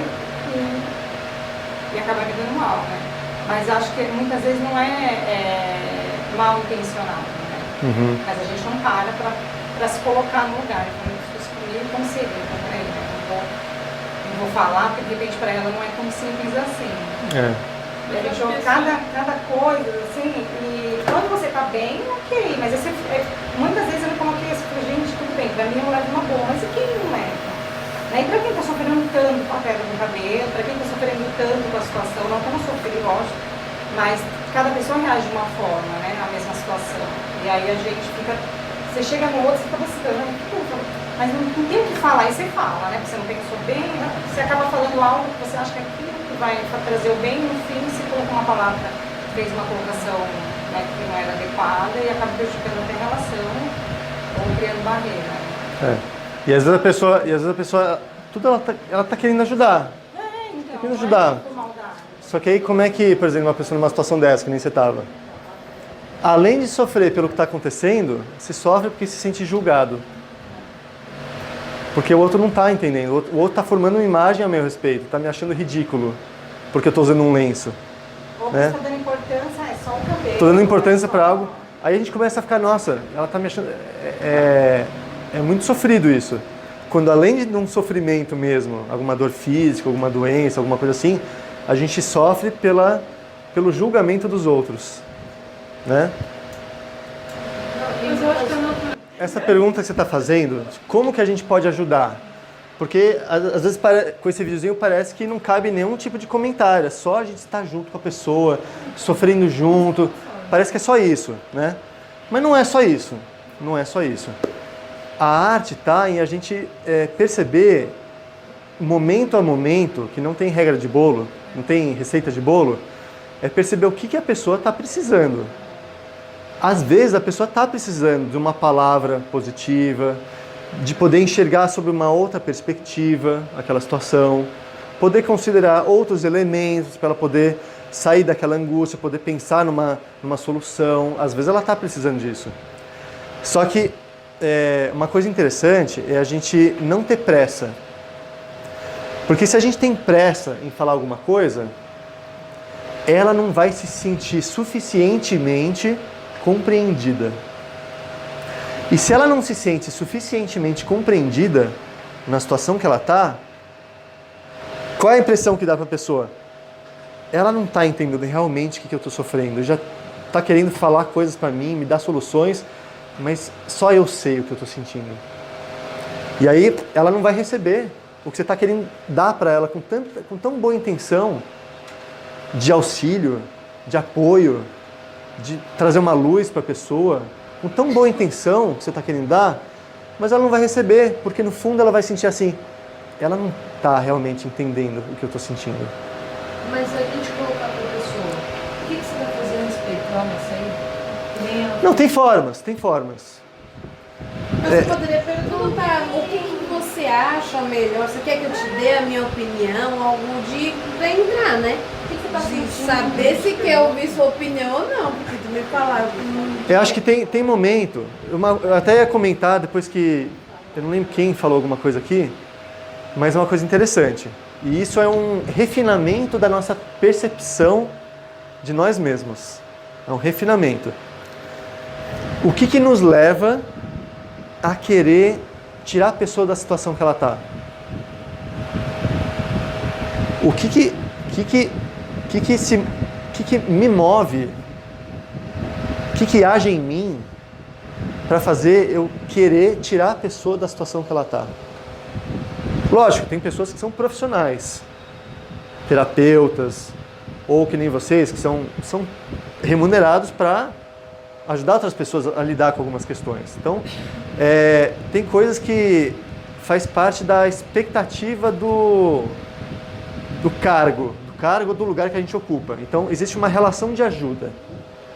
e acabar me dando mal, né? Mas acho que muitas vezes não é mal intencionado, né? Uhum. Mas a gente não para para se colocar no lugar. Então, isso comigo como seria, né? Não vou falar, porque de repente para ela não é tão simples assim. A gente ouve cada coisa, assim, e quando você tá bem, ok, mas muitas vezes eu me coloquei assim, gente, tudo bem, pra mim eu levo uma boa, mas e quem não leva? E para quem está sofrendo tanto com a queda do cabelo, para quem está sofrendo tanto com a situação, não que eu não sofri, lógico, mas cada pessoa reage de uma forma, né, na mesma situação. E aí a gente fica, você chega no outro, você fica buscando, mas não tem o que falar, e você fala, né, porque você não pensou bem, né? Você acaba falando algo que você acha que é aquilo que vai trazer o bem, no fim você colocou uma palavra, fez uma colocação, né, que não era adequada e acaba prejudicando até a relação ou criando barreira. E às vezes a pessoa ela tá querendo ajudar. Então, tá querendo ajudar. Por maldade. Só que aí como é que, por exemplo, uma pessoa numa situação dessa, que nem você estava, além de sofrer pelo que está acontecendo, se sofre porque se sente julgado. Porque o outro não está entendendo. O outro está formando uma imagem a meu respeito, está me achando ridículo, porque eu estou usando um lenço. Ou você está dando importância, é só o cabelo. Estou dando importância para algo. Aí a gente começa a ficar, nossa, ela está me achando... É muito sofrido isso. quando além de um sofrimento mesmo, alguma dor física, alguma doença, alguma coisa assim, a gente sofre pelo julgamento dos outros, né? Mas eu acho que eu não... Essa pergunta que você está fazendo, como que a gente pode ajudar? Porque às vezes com esse videozinho parece que não cabe nenhum tipo de comentário, é só a gente estar junto com a pessoa, sofrendo junto, parece que é só isso, né? Mas não é só isso, não é só isso. A arte está em a gente perceber, momento a momento, que não tem regra de bolo, não tem receita de bolo, é perceber o que a pessoa está precisando. Às vezes a pessoa está precisando de uma palavra positiva, de poder enxergar sobre uma outra perspectiva aquela situação, poder considerar outros elementos para ela poder sair daquela angústia, poder pensar numa solução. Às vezes ela está precisando disso. Só que uma coisa interessante é a gente não ter pressa. Porque se a gente tem pressa em falar alguma coisa, ela não vai se sentir suficientemente compreendida. E se ela não se sente suficientemente compreendida na situação que ela está, qual é a impressão que dá para a pessoa? Ela não está entendendo realmente o que eu estou sofrendo, já está querendo falar coisas para mim, me dar soluções, mas só eu sei o que eu estou sentindo. E aí ela não vai receber o que você está querendo dar para ela com tão boa intenção de auxílio, de apoio, de trazer uma luz para a pessoa, com tão boa intenção que você está querendo dar, mas ela não vai receber, porque no fundo ela vai sentir assim, ela não está realmente entendendo o que eu estou sentindo. Mas a gente colocar para a pessoa, o que você vai fazer a respeito? Isso aí? Não, tem formas. Mas você poderia perguntar o que você acha melhor, você quer que eu te dê a minha opinião, algo de entrar, né? De saber se quer ouvir sua opinião ou não, porque tu me falar. Eu acho que tem momento, eu até ia comentar depois que, eu não lembro quem falou alguma coisa aqui, mas é uma coisa interessante. E isso é um refinamento da nossa percepção de nós mesmos. É um refinamento. O que nos leva a querer tirar a pessoa da situação que ela está? O que me move, o que age em mim para fazer eu querer tirar a pessoa da situação que ela está? Lógico, tem pessoas que são profissionais, terapeutas, ou que nem vocês, que são remunerados para ajudar outras pessoas a lidar com algumas questões. Então, tem coisas que faz parte da expectativa do cargo do lugar que a gente ocupa. Então, existe uma relação de ajuda,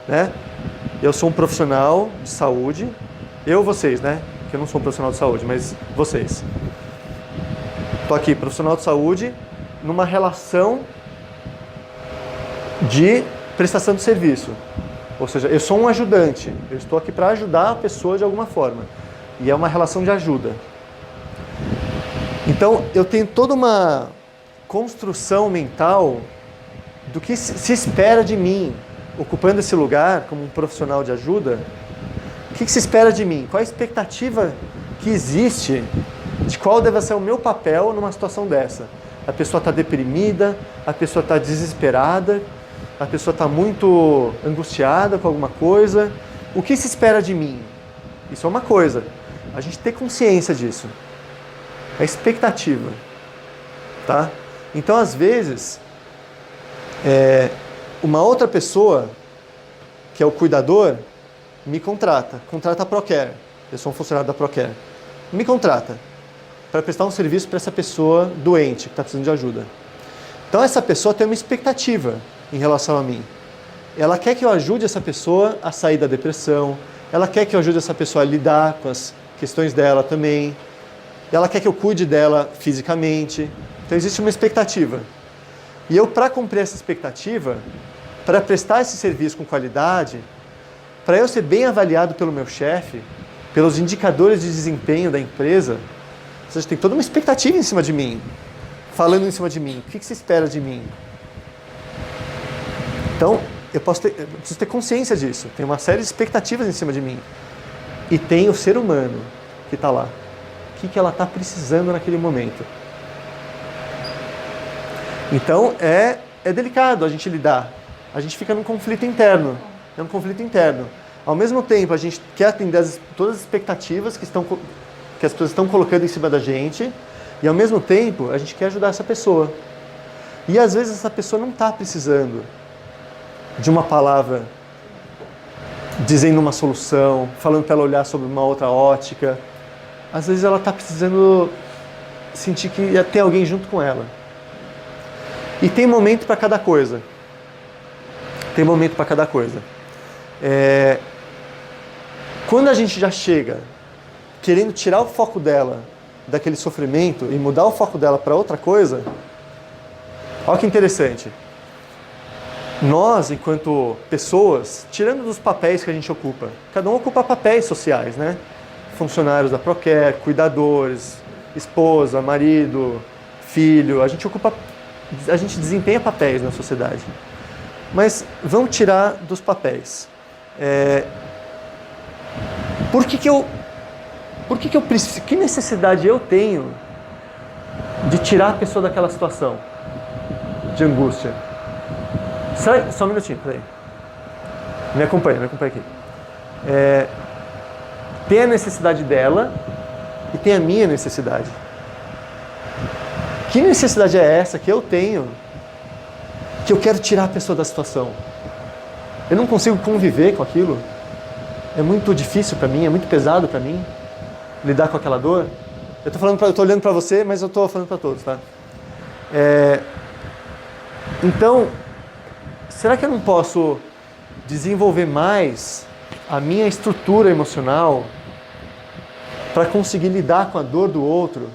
né? Eu sou um profissional de saúde, vocês, né? Que eu não sou um profissional de saúde, mas vocês. Estou aqui, profissional de saúde, numa relação de prestação de serviço. Ou seja, eu sou um ajudante, eu estou aqui para ajudar a pessoa de alguma forma. E é uma relação de ajuda. Então, eu tenho toda uma construção mental do que se espera de mim, ocupando esse lugar como um profissional de ajuda. O que se espera de mim? Qual a expectativa que existe de qual deve ser o meu papel numa situação dessa? A pessoa está deprimida, a pessoa está desesperada, a pessoa está muito angustiada com alguma coisa. O que se espera de mim? Isso é uma coisa. A gente ter consciência disso. A expectativa. Tá? Então, às vezes, uma outra pessoa, que é o cuidador, me contrata a Procare. Eu sou um funcionário da Procare. Me contrata para prestar um serviço para essa pessoa doente, que está precisando de ajuda. Então, essa pessoa tem uma expectativa em relação a mim. Ela quer que eu ajude essa pessoa a sair da depressão, ela quer que eu ajude essa pessoa a lidar com as questões dela também, ela quer que eu cuide dela fisicamente. Então, existe uma expectativa. E eu, para cumprir essa expectativa, para prestar esse serviço com qualidade, para eu ser bem avaliado pelo meu chefe, pelos indicadores de desempenho da empresa, ou seja, tem toda uma expectativa em cima de mim, falando em cima de mim. O que se espera de mim? Então, eu preciso ter consciência disso. Tem uma série de expectativas em cima de mim. E tem o ser humano que está lá. que ela está precisando naquele momento. Então é delicado a gente lidar. A gente fica num conflito interno. É um conflito interno. Ao mesmo tempo, a gente quer atender todas as expectativas que as pessoas estão colocando em cima da gente, e ao mesmo tempo, a gente quer ajudar essa pessoa. E às vezes essa pessoa não está precisando de uma palavra dizendo uma solução, falando para ela olhar sobre uma outra ótica. Às vezes ela está precisando sentir que tem alguém junto com ela. E tem momento para cada coisa. Tem momento para cada coisa. Quando a gente já chega querendo tirar o foco dela daquele sofrimento e mudar o foco dela para outra coisa, olha que interessante. Nós, enquanto pessoas, tirando dos papéis que a gente ocupa, cada um ocupa papéis sociais, né? Funcionários da Procare, cuidadores, esposa, marido, filho, a gente desempenha papéis na sociedade. Mas vamos tirar dos papéis. Que necessidade eu tenho de tirar a pessoa daquela situação de angústia? Só um minutinho, peraí. Me acompanha aqui. Tem a necessidade dela e tem a minha necessidade. Que necessidade é essa que eu tenho, que eu quero tirar a pessoa da situação? Eu não consigo conviver com aquilo. É muito difícil para mim, é muito pesado para mim lidar com aquela dor. Eu tô olhando para você, mas eu tô falando para todos, tá? Então, será que eu não posso desenvolver mais a minha estrutura emocional para conseguir lidar com a dor do outro,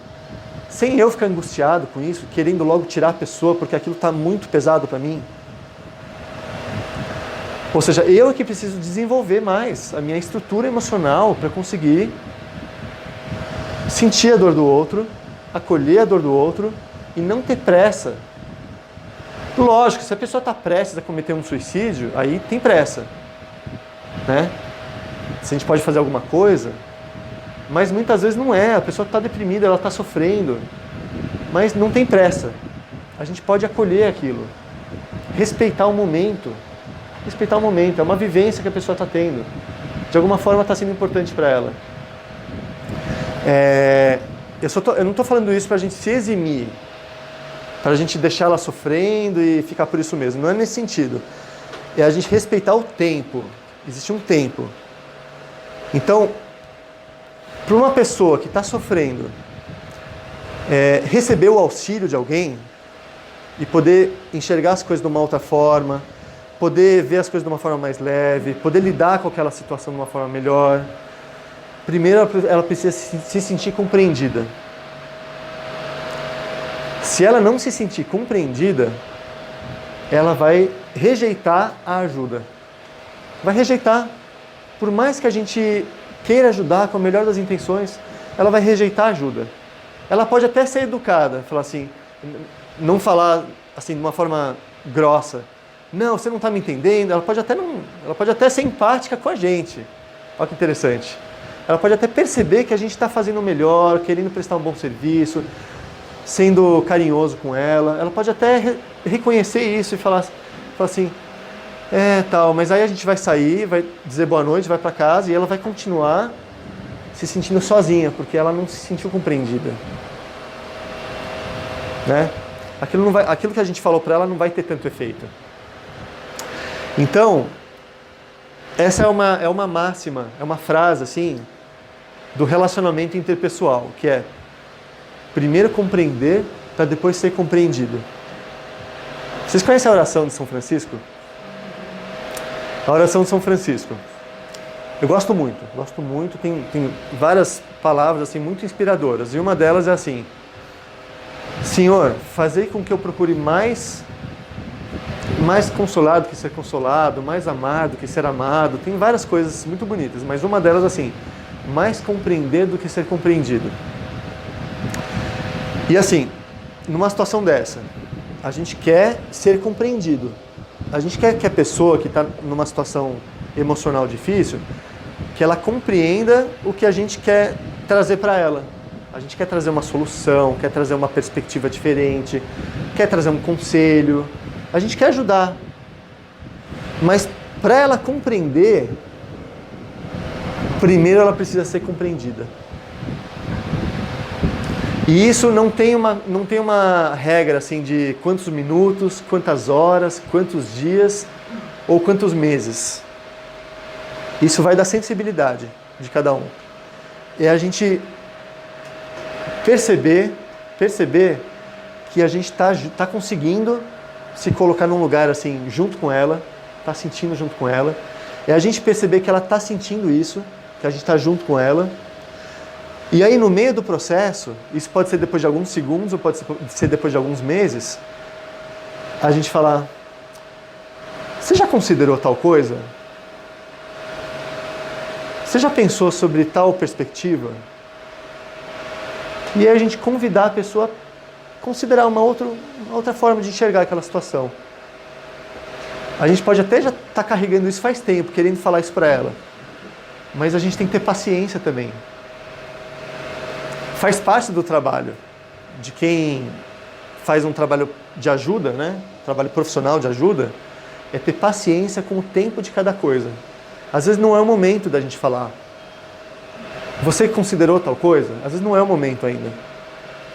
sem eu ficar angustiado com isso, querendo logo tirar a pessoa porque aquilo está muito pesado para mim? Ou seja, eu é que preciso desenvolver mais a minha estrutura emocional para conseguir sentir a dor do outro, acolher a dor do outro e não ter pressa. Lógico, se a pessoa está prestes a cometer um suicídio, aí tem pressa, né? Se a gente pode fazer alguma coisa, mas muitas vezes não é. A pessoa está deprimida, ela está sofrendo, mas não tem pressa. A gente pode acolher aquilo, respeitar o momento. Respeitar o momento, é uma vivência que a pessoa está tendo. De alguma forma está sendo importante para ela. Eu não estou falando isso para a gente se eximir, para a gente deixar ela sofrendo e ficar por isso mesmo. Não é nesse sentido. É a gente respeitar o tempo. Existe um tempo. Então, para uma pessoa que está sofrendo, receber o auxílio de alguém e poder enxergar as coisas de uma outra forma, poder ver as coisas de uma forma mais leve, poder lidar com aquela situação de uma forma melhor, primeiro ela precisa se sentir compreendida. Se ela não se sentir compreendida, ela vai rejeitar a ajuda. Vai rejeitar. Por mais que a gente queira ajudar com a melhor das intenções, ela vai rejeitar a ajuda. Ela pode até ser educada, falar assim, não falar assim de uma forma grossa. Não, você não está me entendendo. Ela pode até ser empática com a gente. Olha que interessante. Ela pode até perceber que a gente está fazendo o melhor, querendo prestar um bom serviço, sendo carinhoso com ela. Ela pode até reconhecer isso e falar assim, tal, mas aí a gente vai sair, vai dizer boa noite, vai para casa e ela vai continuar se sentindo sozinha, porque ela não se sentiu compreendida. Né? Aquilo que a gente falou para ela não vai ter tanto efeito. Então, essa é uma máxima, é uma frase assim, do relacionamento interpessoal, que é primeiro compreender para depois ser compreendido. Vocês conhecem a oração de São Francisco? A oração de São Francisco. Eu gosto muito, tem várias palavras assim muito inspiradoras, e uma delas é assim: Senhor, fazei com que eu procure mais consolado que ser consolado, mais amado que ser amado. Tem várias coisas muito bonitas, mas uma delas assim, mais compreender do que ser compreendido. E assim, numa situação dessa, a gente quer ser compreendido. A gente quer que a pessoa que está numa situação emocional difícil, que ela compreenda o que a gente quer trazer para ela. A gente quer trazer uma solução, quer trazer uma perspectiva diferente, quer trazer um conselho. A gente quer ajudar. Mas para ela compreender, primeiro ela precisa ser compreendida. E isso não tem uma regra assim de quantos minutos, quantas horas, quantos dias ou quantos meses. Isso vai da sensibilidade de cada um. É a gente perceber que a gente tá conseguindo se colocar num lugar assim, junto com ela, tá sentindo junto com ela. É a gente perceber que ela tá sentindo isso, que a gente tá junto com ela. E aí no meio do processo, isso pode ser depois de alguns segundos ou pode ser depois de alguns meses, a gente falar: você já considerou tal coisa? Você já pensou sobre tal perspectiva? E aí a gente convidar a pessoa a considerar uma outra forma de enxergar aquela situação. A gente pode até já estar carregando isso faz tempo, querendo falar isso para ela. Mas a gente tem que ter paciência também. Faz parte do trabalho de quem faz um trabalho de ajuda, né? Trabalho profissional de ajuda, é ter paciência com o tempo de cada coisa. Às vezes não é o momento da gente falar. Você considerou tal coisa? Às vezes não é o momento ainda.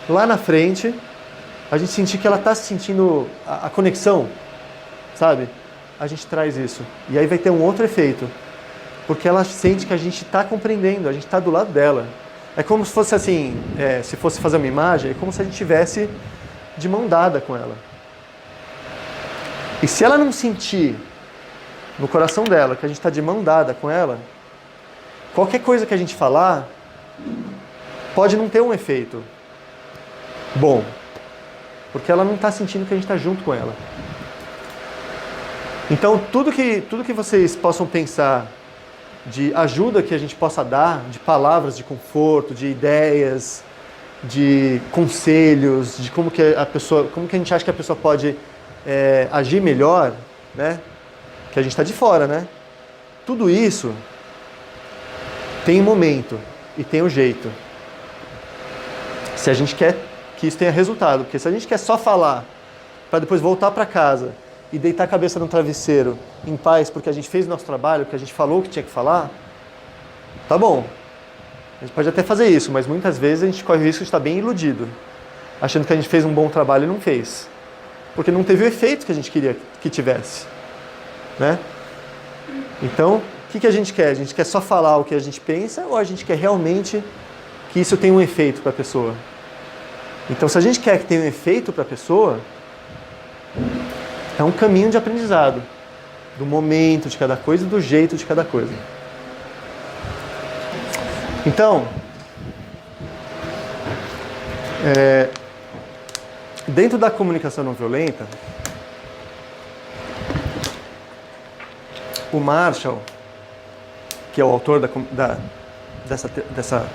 Lá na frente, a gente sentir que ela está sentindo a conexão, sabe? A gente traz isso. E aí vai ter um outro efeito. Porque ela sente que a gente está compreendendo, a gente está do lado dela. É como se fosse assim, se fosse fazer uma imagem, é como se a gente estivesse de mão dada com ela. E se ela não sentir no coração dela que a gente está de mão dada com ela, qualquer coisa que a gente falar pode não ter um efeito bom. Porque ela não está sentindo que a gente está junto com ela. Então, tudo que vocês possam pensar de ajuda que a gente possa dar, de palavras de conforto, de ideias, de conselhos, de como que a gente acha que a pessoa pode agir melhor, né? Que a gente está de fora, né? Tudo isso tem um momento e tem um jeito. Se a gente quer que isso tenha resultado, porque se a gente quer só falar para depois voltar para casa e deitar a cabeça no travesseiro em paz porque a gente fez o nosso trabalho, porque a gente falou o que tinha que falar, tá bom. A gente pode até fazer isso, mas muitas vezes a gente corre o risco de estar bem iludido, achando que a gente fez um bom trabalho e não fez. Porque não teve o efeito que a gente queria que tivesse. Né? Então, o que a gente quer? A gente quer só falar o que a gente pensa ou a gente quer realmente que isso tenha um efeito para a pessoa? Então, se a gente quer que tenha um efeito para a pessoa, é um caminho de aprendizado, do momento de cada coisa e do jeito de cada coisa. Então, dentro da comunicação não violenta, o Marshall, que é o autor dessa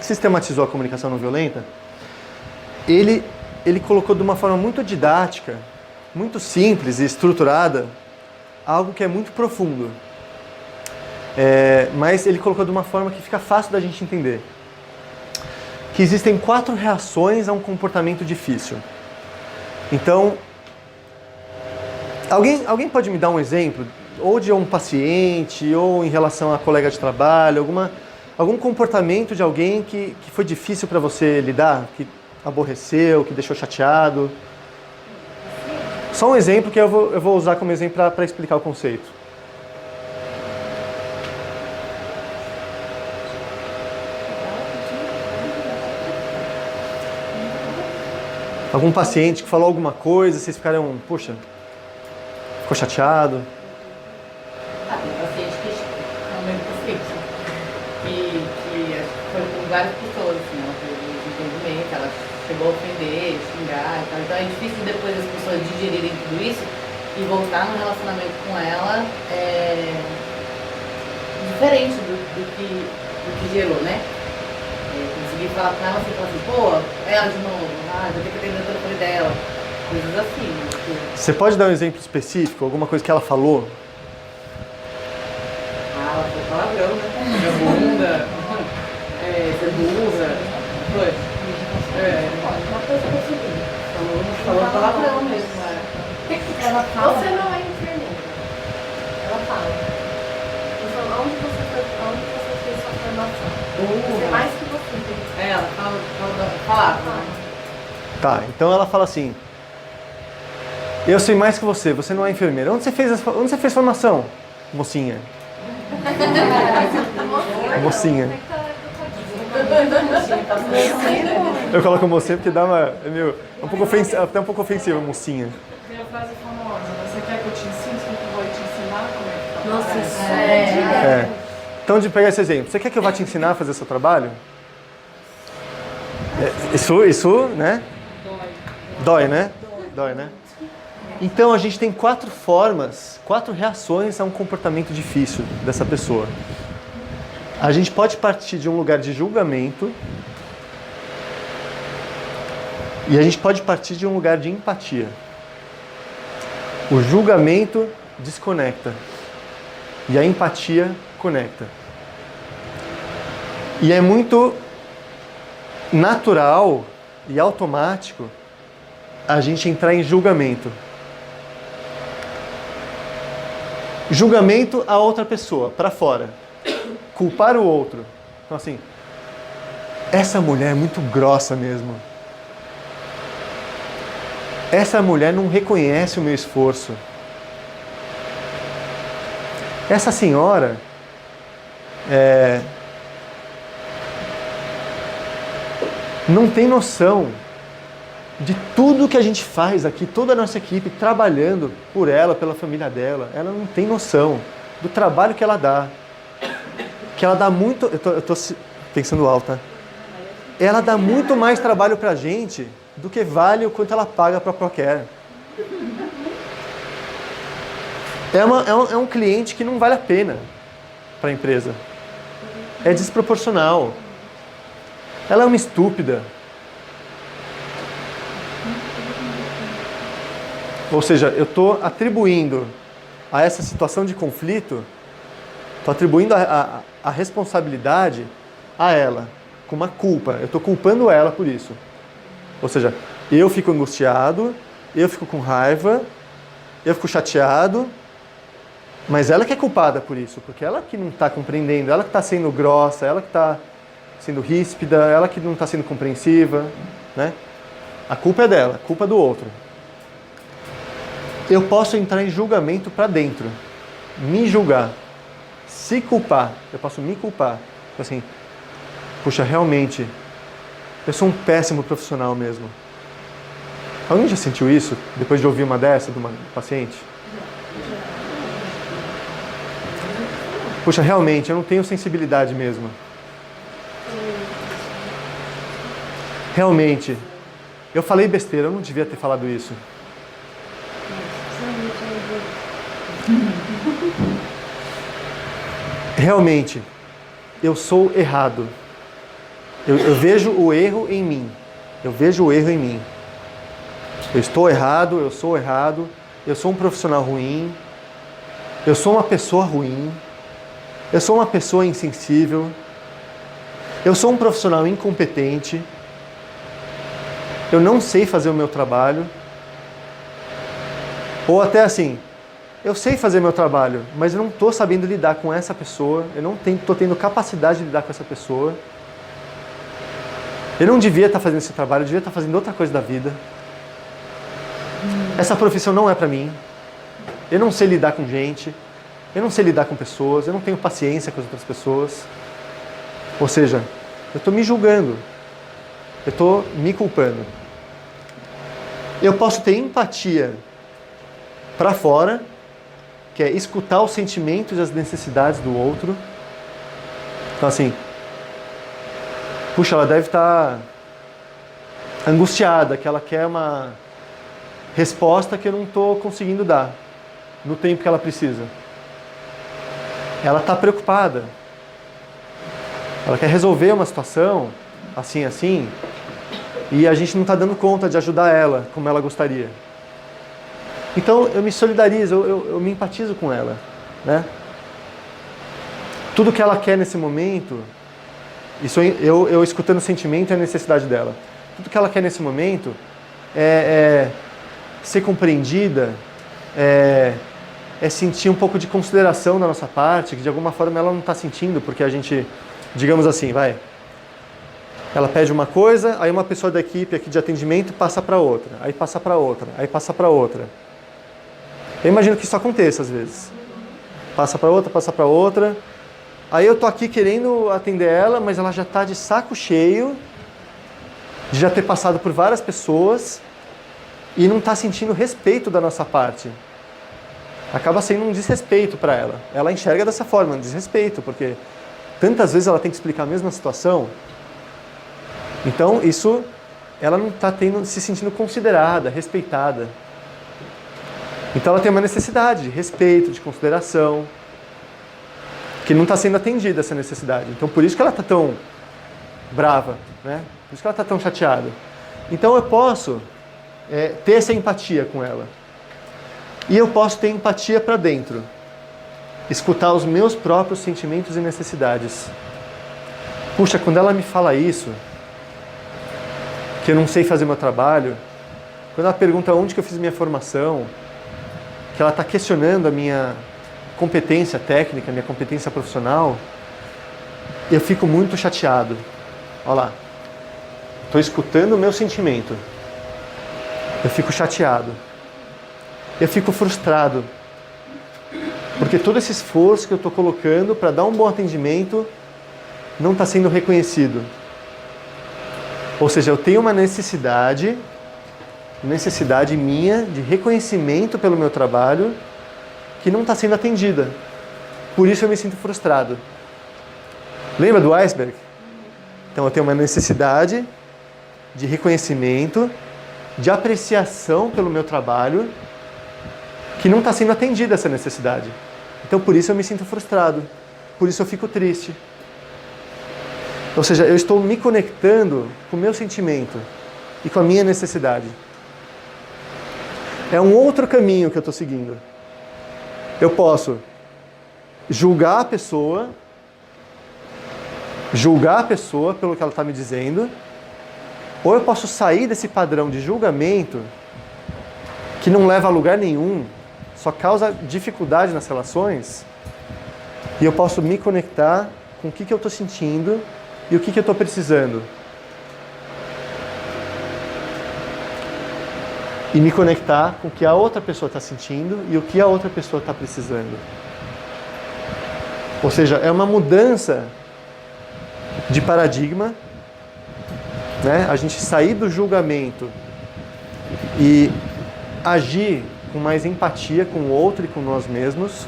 sistematizou a comunicação não violenta, ele colocou de uma forma muito didática, muito simples e estruturada, algo que é muito profundo. Mas ele colocou de uma forma que fica fácil da gente entender. Que existem 4 reações a um comportamento difícil. Então, alguém pode me dar um exemplo? Ou de um paciente, ou em relação a colega de trabalho, algum comportamento de alguém que foi difícil para você lidar, que aborreceu, que deixou chateado? Só um exemplo que eu vou usar como exemplo para explicar o conceito. Algum paciente que falou alguma coisa, vocês ficaram, poxa, ficou chateado? Tem paciente que é um meio conflito, que foi com várias pessoas, assim, ela teve entendimento, ela chegou a ofender, xingar e tal. Então é difícil depois as pessoas digerirem tudo isso e voltar no relacionamento com ela diferente do que gerou, né? Conseguir falar com ela assim, falar assim, pô, ela de novo, vou ter que atender o telefone dela, coisas assim. Né? Você pode dar um exemplo específico, alguma coisa que ela falou? Ela foi palavrão, né? Minha bunda, ser burra, Falou palavrão mesmo, Ela fala. Você não é enfermeira. Ela fala. Então, onde você fez sua formação? Você é mais que você. Ela fala. Tá, então ela fala assim: eu sei mais que você, você não é enfermeira. Onde você fez formação? Mocinha. Mocinha. Eu coloco mocinha porque dá uma. É um pouco ofensivo, até um pouco ofensivo, mocinha. Tem a frase famosa: você quer que eu te ensine? O que eu vou te ensinar? Como é que fala? Nossa, isso é. Então, de pegar esse exemplo, você quer que eu vá te ensinar a fazer seu trabalho? Isso, né? Dói, né? Dói, né? Então, a gente tem 4 formas, 4 reações a um comportamento difícil dessa pessoa. A gente pode partir de um lugar de julgamento e a gente pode partir de um lugar de empatia. O julgamento desconecta e a empatia conecta. E é muito natural e automático a gente entrar em julgamento. Julgamento a outra pessoa, para fora. Culpar o outro. Então assim, essa mulher é muito grossa mesmo. Essa mulher não reconhece o meu esforço. Essa senhora não tem noção de tudo que a gente faz aqui, toda a nossa equipe trabalhando por ela, pela família dela. Ela não tem noção do trabalho que ela dá. Que ela dá muito... Eu tô pensando alto, tá? Ela dá muito mais trabalho pra gente do que vale o quanto ela paga pra Procare. É um cliente que não vale a pena para a empresa. É desproporcional. Ela é uma estúpida. Ou seja, eu estou atribuindo a essa situação de conflito, estou atribuindo a responsabilidade a ela, com uma culpa. Eu estou culpando ela por isso. Ou seja, eu fico angustiado, eu fico com raiva, eu fico chateado, mas ela que é culpada por isso, porque ela que não está compreendendo, ela que está sendo grossa, ela que está sendo ríspida, ela que não está sendo compreensiva, né? A culpa é dela, a culpa é do outro. Eu posso entrar em julgamento para dentro, me julgar, se culpar, eu posso me culpar. Assim, puxa, realmente, eu sou um péssimo profissional mesmo. Alguém já sentiu isso depois de ouvir uma dessa de uma paciente? Puxa, realmente, eu não tenho sensibilidade mesmo. Realmente, eu falei besteira, eu não devia ter falado isso. Realmente, eu sou errado. Eu vejo o erro em mim. Eu vejo o erro em mim. Eu estou errado, eu sou errado, eu sou um profissional ruim, eu sou uma pessoa ruim, eu sou uma pessoa insensível, eu sou um profissional incompetente, eu não sei fazer o meu trabalho. Ou até assim, eu sei fazer meu trabalho, mas eu não estou sabendo lidar com essa pessoa, eu não estou tendo capacidade de lidar com essa pessoa. Eu não devia estar fazendo esse trabalho, eu devia estar fazendo outra coisa da vida. Essa profissão não é para mim. Eu não sei lidar com gente, eu não sei lidar com pessoas, eu não tenho paciência com as outras pessoas. Ou seja, eu estou me julgando, eu estou me culpando. Eu posso ter empatia para fora, que é escutar os sentimentos e as necessidades do outro. Então assim, puxa, ela deve estar angustiada, que ela quer uma resposta que eu não estou conseguindo dar no tempo que ela precisa. Ela está preocupada. Ela quer resolver uma situação assim, e a gente não está dando conta de ajudar ela como ela gostaria. Então eu me solidarizo, eu me empatizo com ela, né? Tudo que ela quer nesse momento, isso eu escutando o sentimento e a necessidade dela. Tudo que ela quer nesse momento ser compreendida, é sentir um pouco de consideração da nossa parte, que de alguma forma ela não está sentindo, porque a gente, digamos assim, ela pede uma coisa, aí uma pessoa da equipe aqui de atendimento passa para outra, aí passa para outra, aí passa para outra. Eu imagino que isso aconteça às vezes. Passa para outra. Aí eu tô aqui querendo atender ela, mas ela já está de saco cheio de já ter passado por várias pessoas e não está sentindo respeito da nossa parte. Acaba sendo um desrespeito para ela. Ela enxerga dessa forma, um desrespeito, porque tantas vezes ela tem que explicar a mesma situação. Então, isso, ela não está se sentindo considerada, respeitada. Então, ela tem uma necessidade de respeito, de consideração, que não está sendo atendida essa necessidade. Então, por isso que ela está tão brava, né? Por isso que ela está tão chateada. Então, eu posso ter essa empatia com ela. E eu posso ter empatia para dentro. Escutar os meus próprios sentimentos e necessidades. Puxa, quando ela me fala isso, que eu não sei fazer meu trabalho, quando ela pergunta onde que eu fiz minha formação, que ela está questionando a minha competência técnica, a minha competência profissional, eu fico muito chateado. Olha lá. Estou escutando o meu sentimento. Eu fico chateado. Eu fico frustrado, porque todo esse esforço que eu estou colocando para dar um bom atendimento não está sendo reconhecido. Ou seja, eu tenho uma necessidade minha de reconhecimento pelo meu trabalho que não está sendo atendida. Por isso eu me sinto frustrado. Lembra do iceberg? Então eu tenho uma necessidade de reconhecimento, de apreciação pelo meu trabalho, que não está sendo atendida essa necessidade. Então, por isso eu me sinto frustrado. Por isso eu fico triste. Ou seja, eu estou me conectando com o meu sentimento e com a minha necessidade. É um outro caminho que eu estou seguindo. Eu posso julgar a pessoa pelo que ela está me dizendo, ou eu posso sair desse padrão de julgamento que não leva a lugar nenhum, só causa dificuldade nas relações, e eu posso me conectar com o que eu estou sentindo e o que eu estou precisando. E me conectar com o que a outra pessoa está sentindo e o que a outra pessoa está precisando. Ou seja, é uma mudança de paradigma, né? A gente sair do julgamento e agir com mais empatia com o outro e com nós mesmos.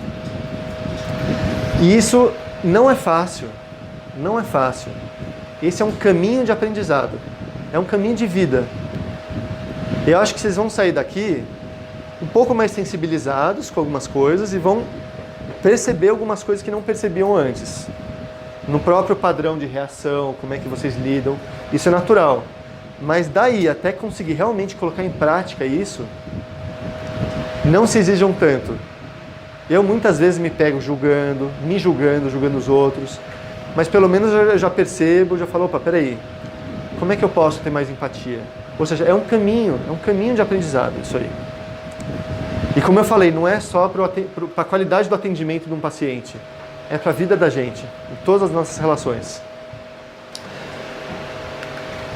E isso não é fácil. Não é fácil. Esse é um caminho de aprendizado. É um caminho de vida. Eu acho que vocês vão sair daqui um pouco mais sensibilizados com algumas coisas e vão perceber algumas coisas que não percebiam antes. No próprio padrão de reação, como é que vocês lidam. Isso é natural. Mas daí, até conseguir realmente colocar em prática isso, não se exijam tanto. Eu muitas vezes me pego julgando os outros, mas pelo menos eu já percebo, já falo, opa, peraí, como é que eu posso ter mais empatia? Ou seja, é um caminho de aprendizado isso aí. E como eu falei, não é só para a qualidade do atendimento de um paciente, é para a vida da gente, em todas as nossas relações.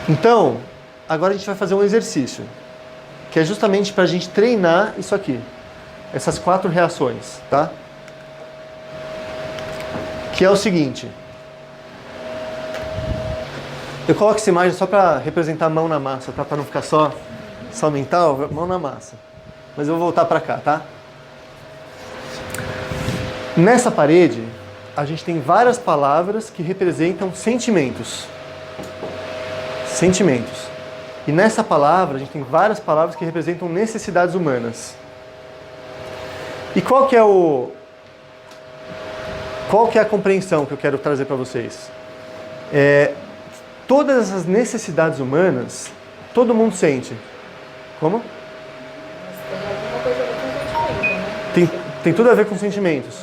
Então, agora a gente vai fazer um exercício, que é justamente para a gente treinar isso aqui. Essas 4 reações, tá? Que é o seguinte. Eu coloco essa imagem só para representar a mão na massa, tá? Para não ficar só mental, mão na massa. Mas eu vou voltar para cá, tá? Nessa parede, a gente tem várias palavras que representam sentimentos. Sentimentos. E nessa palavra, a gente tem várias palavras que representam necessidades humanas. E qual que é a compreensão que eu quero trazer para vocês? Todas essas necessidades humanas, todo mundo sente. Como? Tem alguma coisa a ver com sentimento, né? Tem tudo a ver com sentimentos.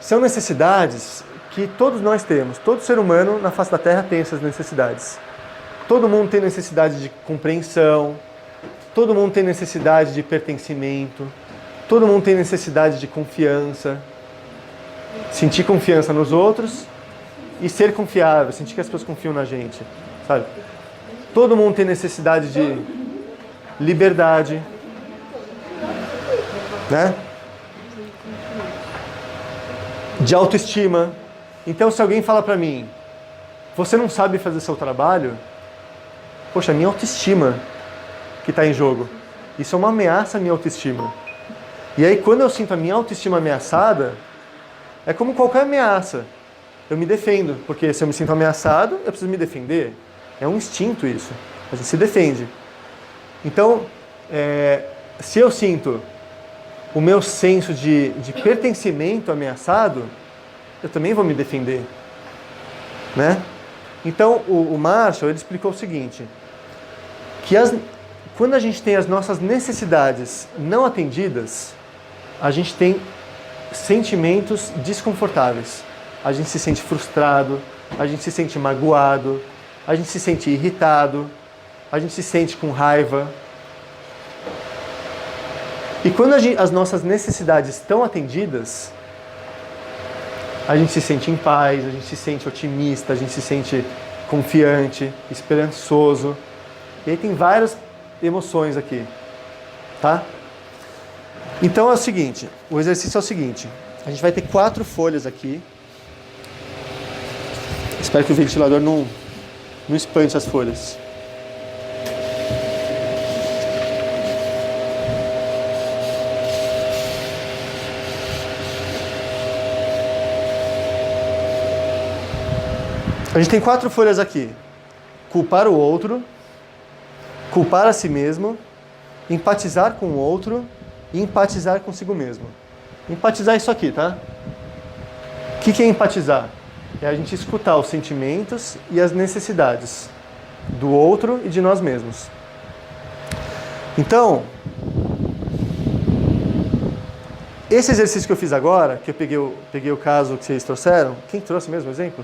São necessidades que todos nós temos. Todo ser humano na face da Terra tem essas necessidades. todo mundo tem necessidade de compreensão, todo mundo tem necessidade de pertencimento, todo mundo tem necessidade de confiança, sentir confiança nos outros e ser confiável, sentir que as pessoas confiam na gente, sabe? Todo mundo tem necessidade de liberdade, né? De autoestima. Então, se alguém fala pra mim, você não sabe fazer seu trabalho, poxa, minha autoestima que está em jogo. Isso é uma ameaça à minha autoestima. E aí, quando eu sinto a minha autoestima ameaçada, é como qualquer ameaça. Eu me defendo, porque se eu me sinto ameaçado, eu preciso me defender. É um instinto isso. A gente se defende. Então, se eu sinto o meu senso de pertencimento ameaçado, eu também vou me defender. Né? Então, o Marshall, ele explicou o seguinte, que quando a gente tem as nossas necessidades não atendidas, a gente tem sentimentos desconfortáveis. A gente se sente frustrado, a gente se sente magoado, a gente se sente irritado, a gente se sente com raiva. E quando as nossas necessidades estão atendidas, a gente se sente em paz, a gente se sente otimista, a gente se sente confiante, esperançoso. E aí tem várias emoções aqui, tá? Então é o seguinte, o exercício é o seguinte, a gente vai ter 4 folhas aqui. Espero que o ventilador não espante as folhas. A gente tem 4 folhas aqui. Culpar o outro, culpar a si mesmo, empatizar com o outro e empatizar consigo mesmo. Empatizar é isso aqui, tá? O que é empatizar? É a gente escutar os sentimentos e as necessidades do outro e de nós mesmos. Então, esse exercício que eu fiz agora, que eu peguei o caso que vocês trouxeram, quem trouxe mesmo o exemplo?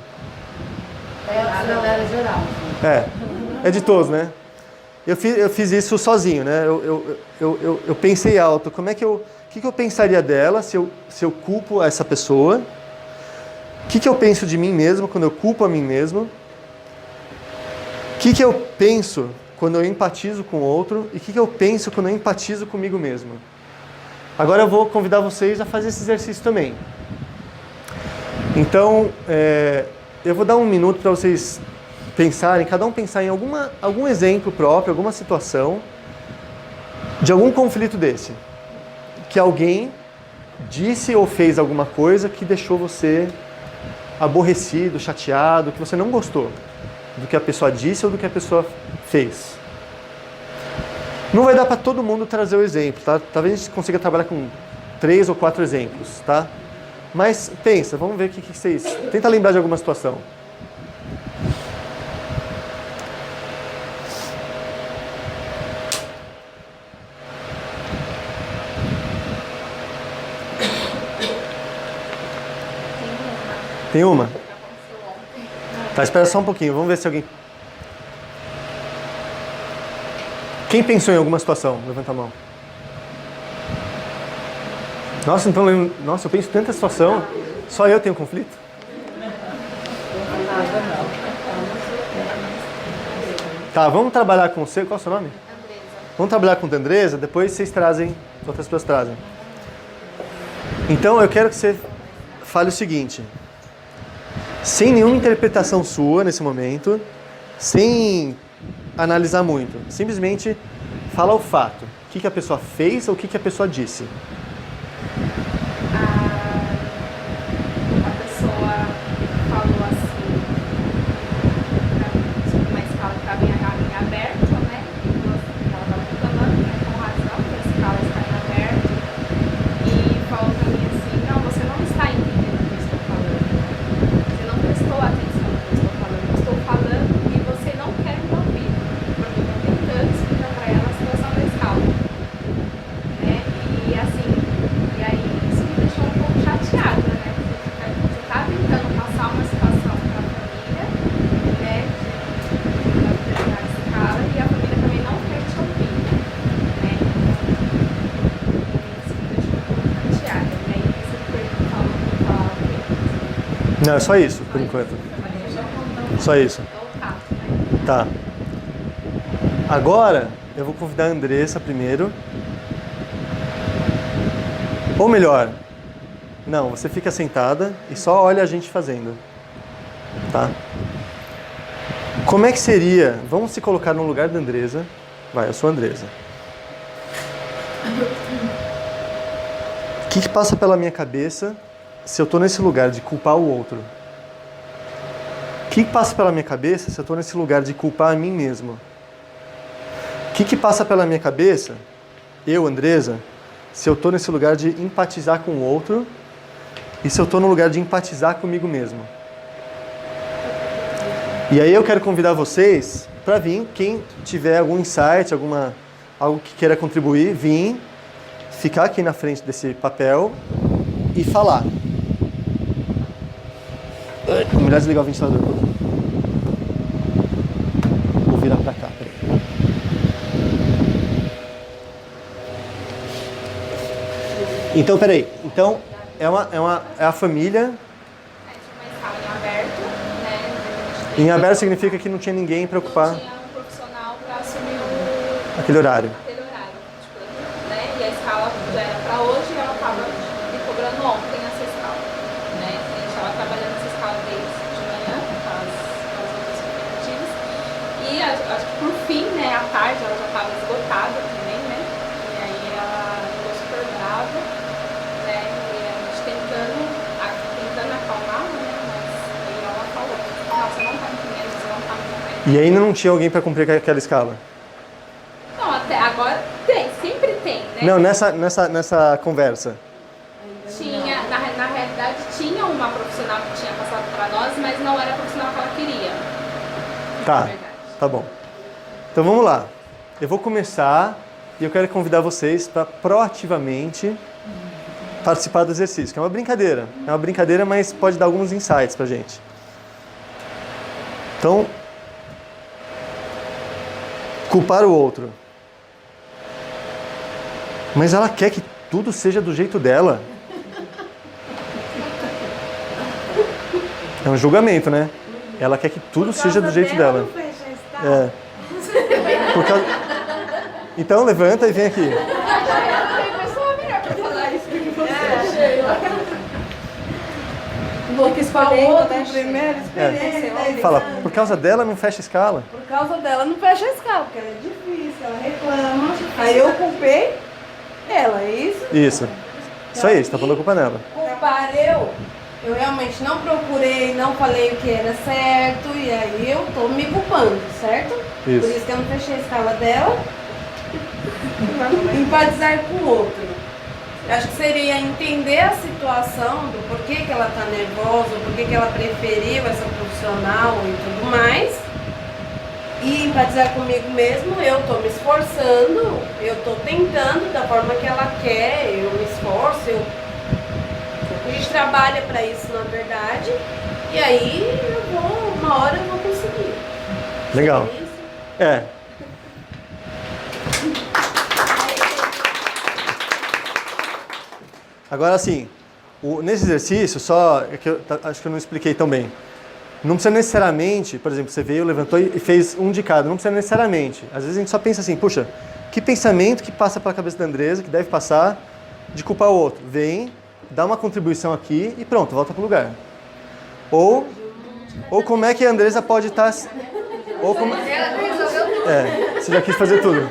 É a galera geral. É de todos, né? Eu fiz isso sozinho, né? Eu pensei alto, o que eu pensaria dela se eu culpo essa pessoa? O que eu penso de mim mesmo quando eu culpo a mim mesmo? O que eu penso quando eu empatizo com o outro? E o que eu penso quando eu empatizo comigo mesmo? Agora eu vou convidar vocês a fazer esse exercício também. Então, eu vou dar um minuto para vocês pensarem, cada um pensar em algum exemplo próprio, alguma situação de algum conflito desse. Que alguém disse ou fez alguma coisa que deixou você aborrecido, chateado, que você não gostou do que a pessoa disse ou do que a pessoa fez. Não vai dar para todo mundo trazer o exemplo, tá? Talvez a gente consiga trabalhar com 3 ou 4 exemplos, tá? Mas pensa, vamos ver o que vocês... Tenta lembrar de alguma situação. Tem uma? Tá, espera só um pouquinho, vamos ver se alguém... Quem pensou em alguma situação? Levanta a mão. Nossa, então, eu penso em tanta situação, só eu tenho conflito? Tá, vamos trabalhar com você, qual é o seu nome? Andresa. Vamos trabalhar com a Andresa, depois vocês trazem, outras pessoas trazem. Então eu quero que você fale o seguinte, sem nenhuma interpretação sua nesse momento, sem analisar muito, simplesmente fala o fato, o que a pessoa fez ou o que a pessoa disse. A pessoa falou assim, uma escala que estava em aberto, né? Ela estava reclamando, né? Com razão, que a escala está em aberto. E falou para mim assim, não, você não está entendendo o que eu estou falando. Você não prestou atenção no que eu estou falando. Eu estou falando e você não quer me ouvir. Porque eu estou tentando explicar para ela a situação da escala. Né? E assim, Não, é só isso, por enquanto. Só isso. Tá. Agora, eu vou convidar a Andressa primeiro. Ou melhor, não, você fica sentada e só olha a gente fazendo. Tá? Como é que seria? Vamos se colocar no lugar da Andressa. Vai, eu sou a Andressa. O que passa pela minha cabeça se eu estou nesse lugar de culpar o outro? O que passa pela minha cabeça se eu estou nesse lugar de culpar a mim mesmo? O que passa pela minha cabeça, eu, Andressa, se eu estou nesse lugar de empatizar com o outro e se eu estou no lugar de empatizar comigo mesmo? E aí eu quero convidar vocês para vir, quem tiver algum insight, algo que queira contribuir, vir, ficar aqui na frente desse papel e falar. Melhor desligar o ventilador. Vou virar para cá. Peraí. Então, peraí. Então, é a família. Em aberto significa que não tinha ninguém para ocupar. Não tinha um profissional para assumir aquele horário. Tipo, né? E a escala já era para hoje e ela estava me cobrando ontem essa escala. Né? A gente estava trabalhando essa escala desde de manhã, com as outras expectativas. E acho que por fim, né, à tarde, ela já estava esgotada também, né? E aí ela ficou super brava, né? E a gente tentando acalmar, né? Mas aí ela falou, não, você não tá entendendo, você não tá me entendendo. E ainda não tinha alguém para cumprir aquela escala? Não, até agora tem, sempre tem, né? Não, nessa conversa. Tinha, na realidade, tinha uma profissional que tinha passado para nós, mas não era a profissional que ela queria. Tá, tá bom. Então vamos lá. Eu vou começar e eu quero convidar vocês para proativamente participar do exercício, que é uma brincadeira. É uma brincadeira, mas pode dar alguns insights pra gente. Então, culpar o outro. Mas ela quer que tudo seja do jeito dela. É um julgamento, né? Ela quer que tudo seja do jeito dela. É. Por causa... Então levanta e vem aqui. Vou que escolher o outro primeiro, Fala, por causa dela não fecha a escala. Por causa dela não fecha a escala, porque ela é difícil, ela reclama. Aí eu culpei ela, é isso? Isso. Isso aí, você tá pondo a culpa nela. Culpar eu realmente não procurei, não falei o que era certo, e aí eu tô me culpando, certo? Isso. Por isso que eu não fechei a escala dela. Empatizar com o outro. Eu acho que seria entender a situação do porquê que ela tá nervosa, porquê que ela preferiu essa profissional e tudo mais. E empatizar comigo mesmo, eu tô me esforçando, eu tô tentando da forma que ela quer, eu me esforço, a gente trabalha para isso na verdade, e aí uma hora eu vou conseguir. Legal. É. Agora assim, nesse exercício, acho que eu não expliquei tão bem. Não precisa necessariamente, por exemplo, você veio, levantou e fez um de cada. Não precisa necessariamente. Às vezes a gente só pensa assim, puxa, que pensamento que passa pela cabeça da Andressa, que deve passar, de culpar o outro. Vem, dá uma contribuição aqui e pronto, volta pro lugar. Ou como é que a Andressa pode estar... você já quis fazer tudo.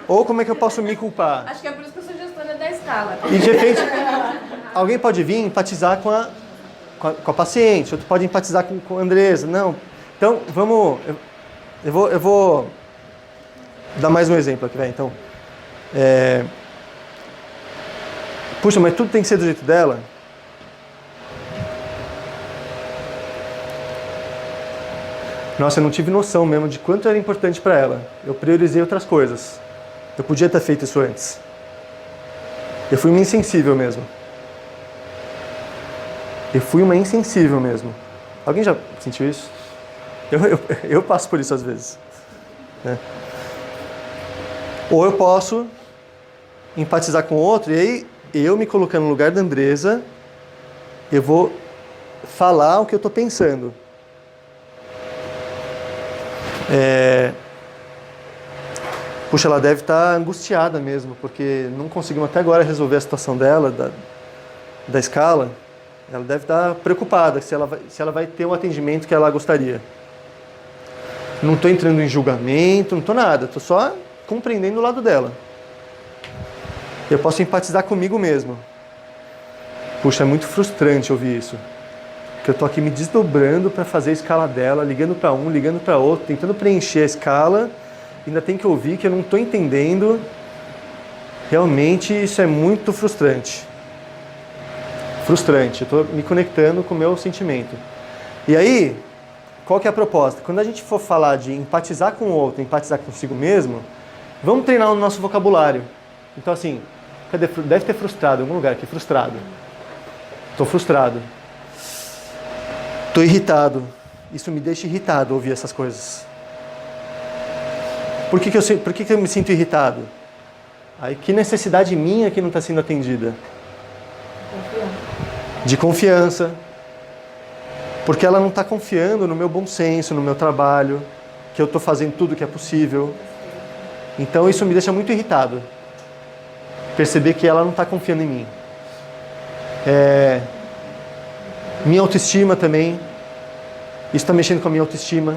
Ou como é que eu posso me culpar? Acho que é por isso que eu sou gestora da escala. E de repente, alguém pode vir empatizar com a paciente, outro pode empatizar com a Andressa. Não. Então, vamos... Eu vou dar mais um exemplo aqui, vai. Então, puxa, mas tudo tem que ser do jeito dela? Nossa, eu não tive noção mesmo de quanto era importante para ela. Eu priorizei outras coisas. Eu podia ter feito isso antes. Eu fui uma insensível mesmo. Eu fui uma insensível mesmo. Alguém já sentiu isso? Eu passo por isso às vezes. Né? Ou eu posso empatizar com o outro e aí eu me colocando no lugar da Andressa, eu vou falar o que eu estou pensando. Puxa, ela deve estar angustiada mesmo, porque não conseguimos até agora resolver a situação dela, da escala. Ela deve estar preocupada se ela vai ter o atendimento que ela gostaria. Não estou entrando em julgamento, não estou nada, estou só compreendendo o lado dela. Eu posso empatizar comigo mesmo. Puxa, é muito frustrante ouvir isso. Que eu estou aqui me desdobrando para fazer a escala dela, ligando para um, ligando para outro, tentando preencher a escala, ainda tem que ouvir que eu não estou entendendo. Realmente isso é muito frustrante. Frustrante, eu estou me conectando com o meu sentimento. E aí, qual que é a proposta? Quando a gente for falar de empatizar com o outro, empatizar consigo mesmo, vamos treinar o nosso vocabulário. Então assim, deve ter frustrado em algum lugar aqui, frustrado. Estou frustrado. Estou irritado. Isso me deixa irritado ouvir essas coisas. Por que eu me sinto irritado? Aí, que necessidade minha que não está sendo atendida? De confiança. Porque ela não está confiando no meu bom senso, no meu trabalho, que eu estou fazendo tudo o que é possível. Então isso me deixa muito irritado. Perceber que ela não está confiando em mim. Minha autoestima também. Isso está mexendo com a minha autoestima.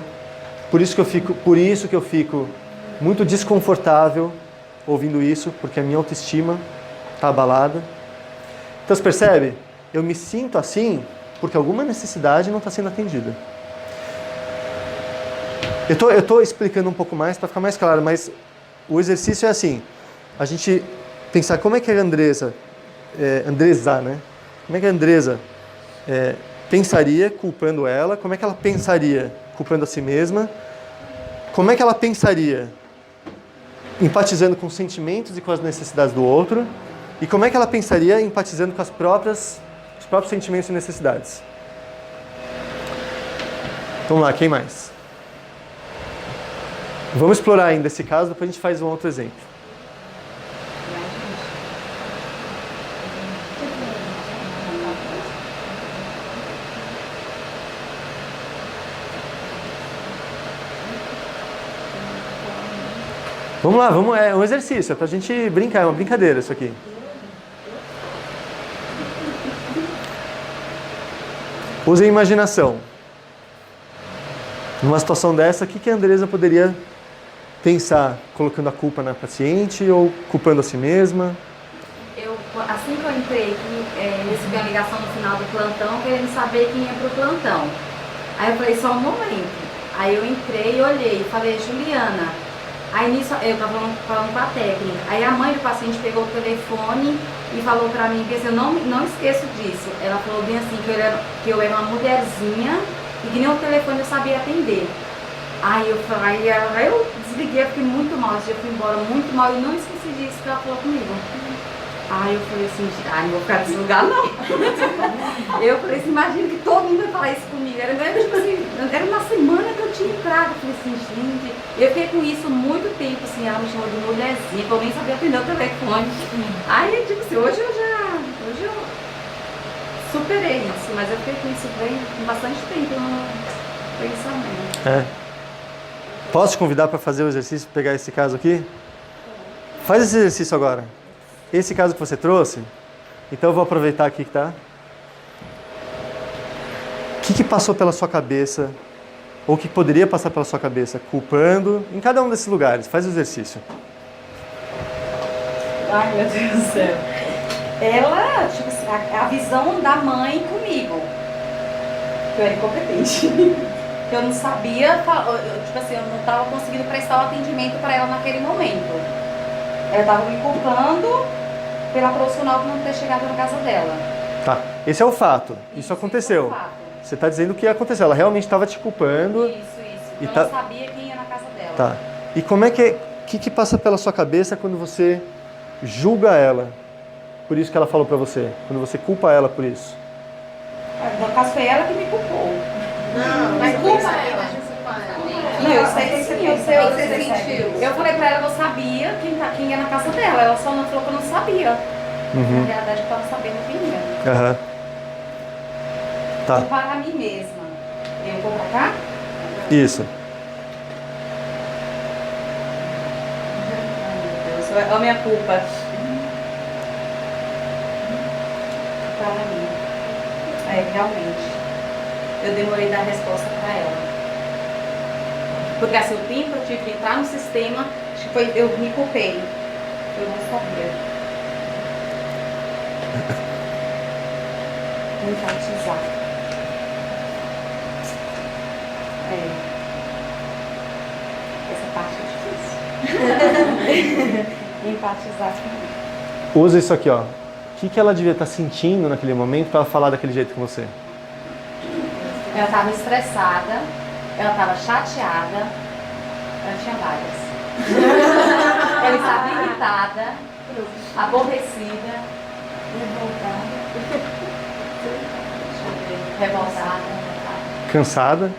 Por isso que eu fico muito desconfortável ouvindo isso, porque a minha autoestima está abalada. Então você percebe? Eu me sinto assim porque alguma necessidade não está sendo atendida. Eu estou explicando um pouco mais para ficar mais claro, mas o exercício é assim, a gente pensar como é que a Andresa, né? Como é que a Andresa pensaria culpando ela, como é que ela pensaria culpando a si mesma, como é que ela pensaria empatizando com os sentimentos e com as necessidades do outro, e como é que ela pensaria empatizando com os próprios sentimentos e necessidades. Vamos lá, quem mais? Vamos explorar ainda esse caso, depois a gente faz um outro exemplo. Vamos lá, é um exercício, é pra gente brincar, é uma brincadeira isso aqui. Use a imaginação. Numa situação dessa, o que a Andresa poderia pensar? Colocando a culpa na paciente ou culpando a si mesma? Assim que eu entrei, recebi uma ligação no final do plantão, querendo saber quem ia pro plantão. Aí eu falei, só um momento. Aí eu entrei, olhei, falei, Juliana. Aí nisso, eu estava falando com a técnica. Aí a mãe do paciente pegou o telefone e falou pra mim, eu não esqueço disso. Ela falou bem assim, que eu era uma mulherzinha e que nem o telefone eu sabia atender. Aí eu desliguei, eu fiquei muito mal, esse dia eu fui embora muito mal e não esqueci disso que ela falou comigo. Aí eu falei assim, não vou ficar nesse lugar não. Eu falei assim, imagina que todo mundo vai falar isso comigo. Era tipo assim, era uma semana que eu tinha entrado. Eu falei assim, gente, eu fiquei com isso muito tempo, assim, ela me chamou de mulherzinha, eu nem sabia atender o telefone. Aí, tipo assim, hoje eu superei isso, mas eu fiquei com isso bastante tempo no pensamento. Posso te convidar para fazer o exercício, pegar esse caso aqui? Faz esse exercício agora. Esse caso que você trouxe, então eu vou aproveitar aqui que tá. O que passou pela sua cabeça, ou o que poderia passar pela sua cabeça, culpando, em cada um desses lugares? Faz o exercício. Ai, meu Deus do céu. Ela, tipo assim, a visão da mãe comigo. Que eu era incompetente. Que eu não sabia, tipo assim, eu não estava conseguindo prestar o atendimento para ela naquele momento. Ela estava me culpando pela profissional que não ter chegado na casa dela. Tá, esse é o fato. Isso aconteceu. É o fato. Você está dizendo o que aconteceu. Ela realmente estava te culpando. Isso. Eu não sabia quem ia na casa dela. Tá. E como é que passa pela sua cabeça quando você julga ela? Por isso que ela falou pra você. Quando você culpa ela por isso. No caso foi ela que me culpou. Não, mas culpa ela. Não, eu sei que você sentiu. Eu falei pra ela que eu sabia quem ia na casa dela. Ela só não falou que eu não sabia. Na realidade eu tava sabendo quem ia. Tá. Para mim mesma. Eu vou pra cá? Isso. Olha a minha culpa. Para mim. Realmente. Eu demorei a dar a resposta para ela. Porque assim, o tempo eu tive que entrar no sistema, acho que foi, eu me culpei. Eu não sabia. Enfatizar. Essa parte é difícil. Enfatizar comigo. Usa isso aqui, ó. O que ela devia estar sentindo naquele momento para ela falar daquele jeito com você? Ela estava estressada, ela estava chateada, ela tinha várias. Ela estava irritada, aborrecida, revoltada, Cansada.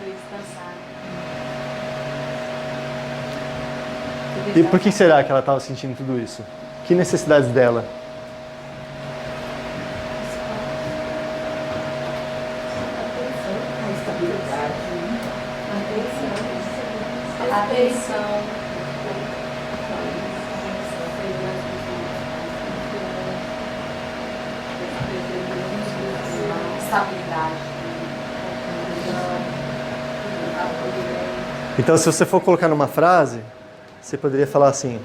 E por que será que ela estava sentindo tudo isso? Que necessidades dela? atenção, estabilidade. Então, se você for colocar numa frase, você poderia falar assim: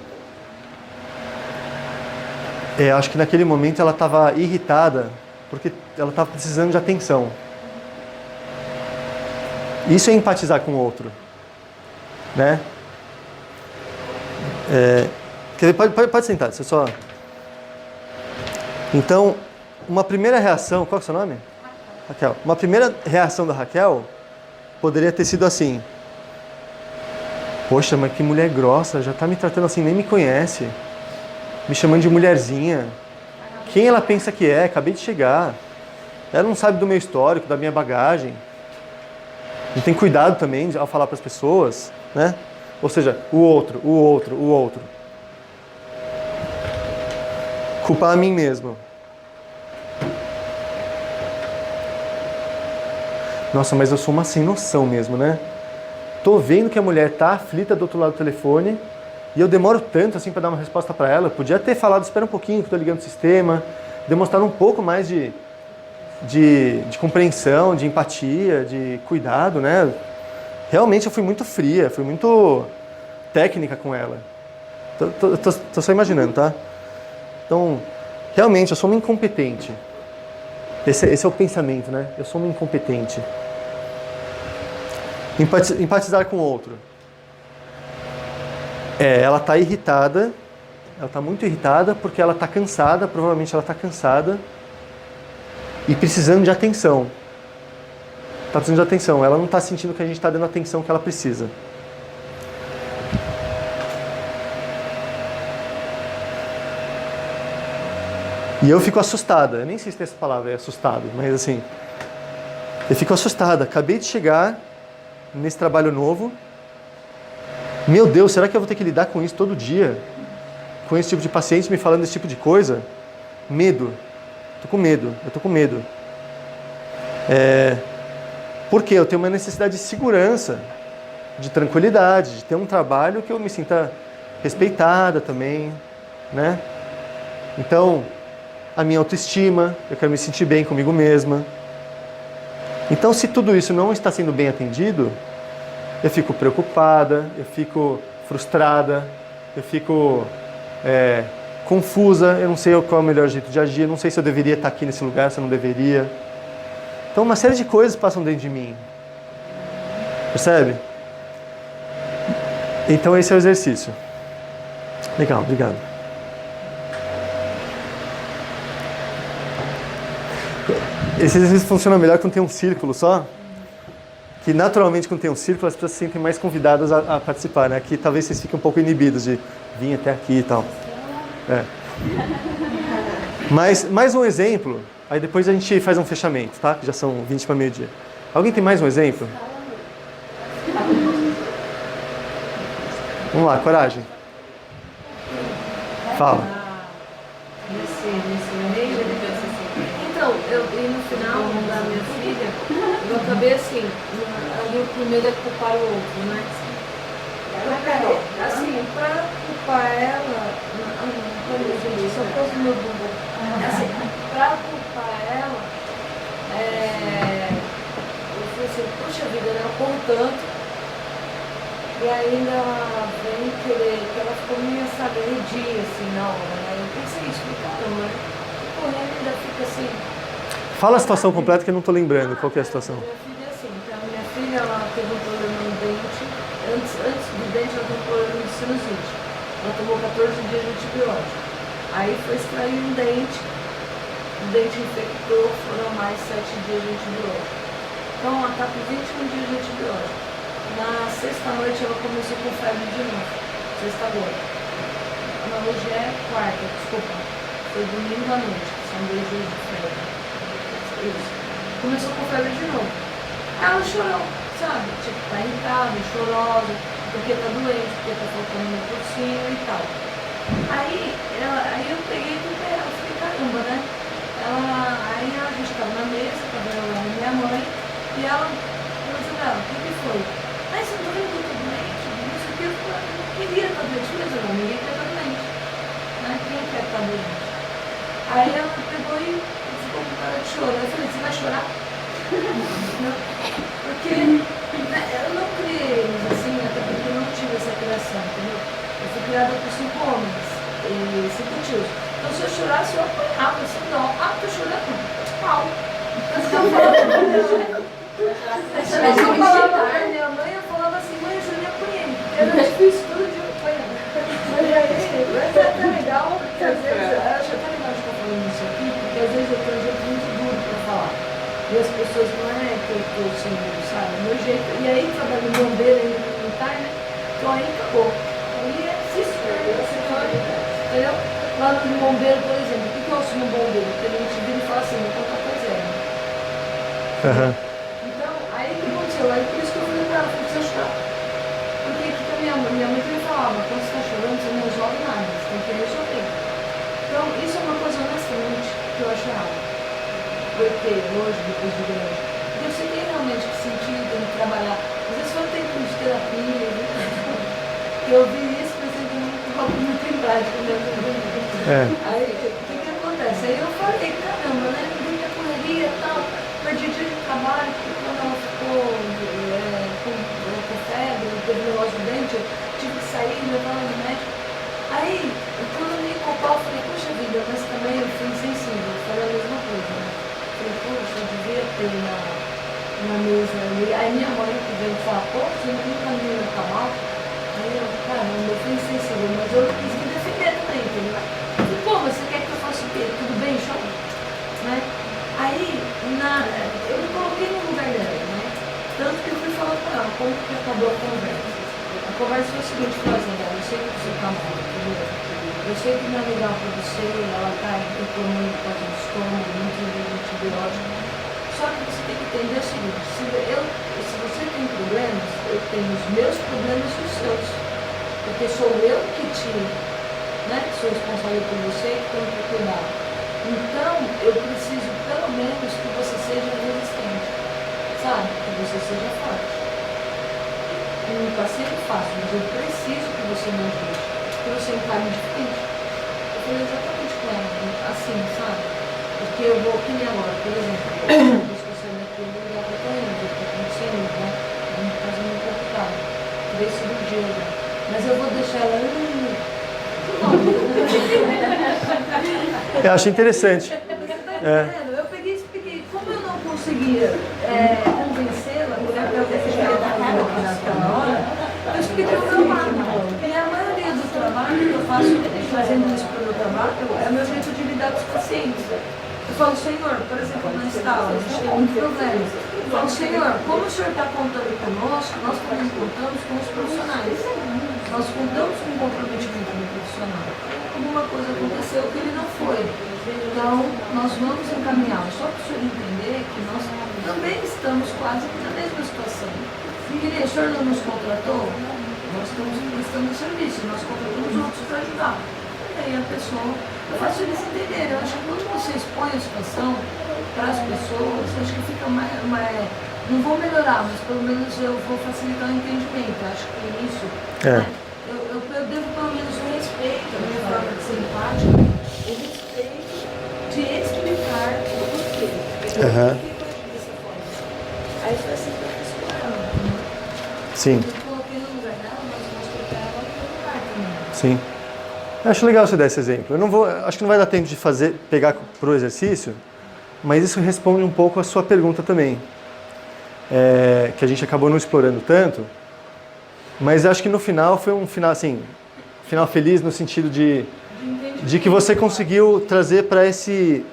acho que naquele momento ela estava irritada porque ela estava precisando de atenção. Isso é empatizar com o outro, né? Quer dizer, pode sentar, você só. Então, uma primeira reação, qual é o seu nome? Raquel. Uma primeira reação da Raquel poderia ter sido assim: poxa, mas que mulher grossa, já está me tratando assim, nem me conhece, me chamando de mulherzinha. Quem ela pensa que é? Acabei de chegar. Ela não sabe do meu histórico, da minha bagagem. Não tem cuidado também ao falar para as pessoas, né? Ou seja, o outro. Culpar a mim mesmo. Nossa, mas eu sou uma sem noção mesmo, né? Tô vendo que a mulher tá aflita do outro lado do telefone e eu demoro tanto assim para dar uma resposta para ela. Podia ter falado, espera um pouquinho que eu tô ligando o sistema, demonstrar um pouco mais de compreensão, de empatia, de cuidado, né? Realmente eu fui muito fria, fui muito técnica com ela. Tô só imaginando, tá? Então, realmente eu sou uma incompetente. Esse é o pensamento, né? Eu sou uma incompetente. Empatizar com o outro. Ela está irritada, ela está muito irritada porque ela está cansada, provavelmente ela está cansada e precisando de atenção. Está precisando de atenção, ela não está sentindo que a gente está dando a atenção que ela precisa. E eu fico assustada, eu nem sei se tem essa palavra, é assustado, mas assim, eu fico assustada, acabei de chegar nesse trabalho novo. Meu Deus, será que eu vou ter que lidar com isso todo dia? Com esse tipo de paciente me falando esse tipo de coisa? Medo. Eu tô com medo. Porque eu tenho uma necessidade de segurança, de tranquilidade, de ter um trabalho que eu me sinta respeitada também, né? Então, a minha autoestima, eu quero me sentir bem comigo mesma. Então, se tudo isso não está sendo bem atendido, eu fico preocupada, eu fico frustrada, eu fico confusa, eu não sei qual é o melhor jeito de agir, eu não sei se eu deveria estar aqui nesse lugar, se eu não deveria. Então, uma série de coisas passam dentro de mim. Percebe? Então, esse é o exercício. Legal, obrigado. Esse exercício funciona melhor quando tem um círculo só. Que naturalmente quando tem um círculo as pessoas se sentem mais convidadas a participar, né? Aqui talvez vocês fiquem um pouco inibidos de vir até aqui e tal. Mas mais um exemplo, aí depois a gente faz um fechamento, tá? Que já são 20 para meio-dia. Alguém tem mais um exemplo? Vamos lá, coragem. Fala. Nesse meio, Então, no final da minha filha, eu acabei assim, ali o primeiro é culpar o outro, né? Assim, pra culpar ela, só por causa do meu bumbum. Assim, pra culpar ela, eu falei assim, puxa vida, né? Eu corro tanto. E ainda ela vem querer, que ela ficou meio, sabe, redia, assim, na hora, né? Eu pensei isso, caramba, né? Correndo ainda fica assim. Fala a situação completa que eu não estou lembrando. Qual que é a situação? Minha filha é assim, então minha filha, ela teve um problema no dente. Antes do dente, ela teve um problema de sinusite. Ela tomou 14 dias de antibiótico. Aí foi extrair um dente, o dente infectou, foram mais 7 dias de antibiótico. Então ela está com 21 dias de antibiótico. Na sexta-noite ela começou com febre de novo. Sexta agora. Não, hoje é quarta, desculpa. Foi domingo à noite, são 2 dias de febre. Isso. Começou com febre de novo. Aí ela chorou, sabe? Tipo, tá irritada, chorosa, porque tá doente, porque tá faltando no cursinho e tal. Aí eu peguei tudo pra ela, falei, caramba, né? Aí a gente tava na mesa, tava eu lá e minha mãe, e ela falou assim, o que foi? Aí você não tá vendo que eu tô doente? Não sei o que, eu não queria estar doente, mas eu não, ninguém quer estar doente. Né? Quem quer estar doente? Aí ela pegou e ficou com cara de choro. Eu falei, você vai chorar? Porque eu não criei eles assim, até porque eu não tive essa criação, entendeu? Eu fui criada por 5 homens e 5 tios. Então se eu chorasse, eu apanhava, assim, não. Ah, tô chorando? Pau. Então se eu falava pra minha mãe, eu falava assim, mãe, eu já me apanhei. Era difícil tudo de apanhar. Mas é até legal, porque às vezes, eu acho até legal de estar falando isso aqui, porque às vezes eu tenho um jeito muito duro pra falar. E as pessoas não é que eu tô assim, sabe? Meu jeito. E aí trabalho no bombeiro ainda no militar, né? Então aí acabou. Aí é isso, entendeu? Lá no bombeiro, por exemplo, o que eu ouço no bombeiro? Porque a gente vira e fala assim, não conta pra zero. Então, aí o que aconteceu? Aí por isso que eu falei pra ela, não precisa chorar. Porque o que a minha mãe também falava, quando você tá chorando, você não resolve nada, você tem que resolver. Então, isso é uma coisa honestamente que eu acho errado. Porque hoje, depois de grande, porque você tem realmente que sentir, tem que trabalhar. Às vezes foi tempo de terapia, eu vi isso, mas eu não coloco muito em prática, né? Aí, o que acontece? Aí eu falei, caramba, né? Muita correria e tal, perdi dia de trabalho, porque quando ela ficou com febre, teve um negócio do dente, eu tive que sair, levar ela no médico. Aí, quando eu me culpar, eu falei, poxa vida, mas também eu fui insensível, eu falei a mesma coisa, né? Eu falei, poxa, eu devia ter na mesa ali. Aí minha mãe que veio falar, pô, você nunca me tá mal? Aí eu, caramba, eu fui insensível, mas eu quis me defender também, entendeu? Eu falei, pô, mas você quer que eu faça o quê? Tudo bem, chora? Né? Aí, eu me coloquei no lugar dela, né? Tanto que eu fui falar com ela, como que acabou a conversa. A conversa foi o seguinte, falou assim, eu sei que você tá mal, entendeu? Eu sei que não é legal pra você, ela tá reclamando por causa do estômago, muito de antibiótico. Só que você tem que entender o seguinte, se você tem problemas, eu tenho os meus problemas e os seus. Porque sou eu que sou responsável por você e que tenho que cuidar. Então, eu preciso pelo menos que você seja resistente, sabe? Que você seja forte. Não está sendo fácil, mas eu preciso que você me ajude, que você encare diferente. Eu falei exatamente com ela, assim, sabe? Porque eu vou, que nem agora, por exemplo, depois que eu saí daqui, eu vou ligar pra Toninho, porque tá acontecendo, né? É um caso muito complicado. 3 cirurgias, né? Mas eu vou deixar ela... Eu acho interessante. Eu peguei e expliquei. Como eu não conseguia convencê-la, porque eu queria dar raiva naquela hora, eu expliquei o meu lado. E a maioria do trabalho que eu faço, fazendo isso para o meu trabalho, é o meu jeito de lidar com os pacientes. Eu falo, Senhor, por exemplo, na escala, a gente tem muito problema. Eu falo, Senhor, como o Senhor está contando conosco, nós também contamos com os profissionais. Nós contamos com o comprometimento do profissional. Alguma coisa aconteceu que ele não foi. Então, nós vamos encaminhá-lo. Só para o senhor entender que nós também estamos quase na mesma situação. Porque o senhor não nos contratou, nós estamos prestando serviço, nós contratamos outros para ajudar. E aí a pessoa eu faço eles entenderem. Eu acho que quando você expõe a situação para as pessoas, eu acho que fica não vou melhorar, mas pelo menos eu vou facilitar o entendimento. Eu acho que é isso. Né? Eu devo pelo menos o respeito, a minha forma de ser empática, o respeito de explicar o porquê. Por que eu agi dessa forma? Aí foi assim que eu fiz com ela. Sim. Eu coloquei no lugar dela, mas mostrei para ela no lugar também. Sim. Eu acho legal você dar esse exemplo. Acho que não vai dar tempo de pegar pro exercício, mas isso responde um pouco a sua pergunta também. Que a gente acabou não explorando tanto, mas acho que no final foi um final assim, final feliz no sentido de que você conseguiu trazer para esse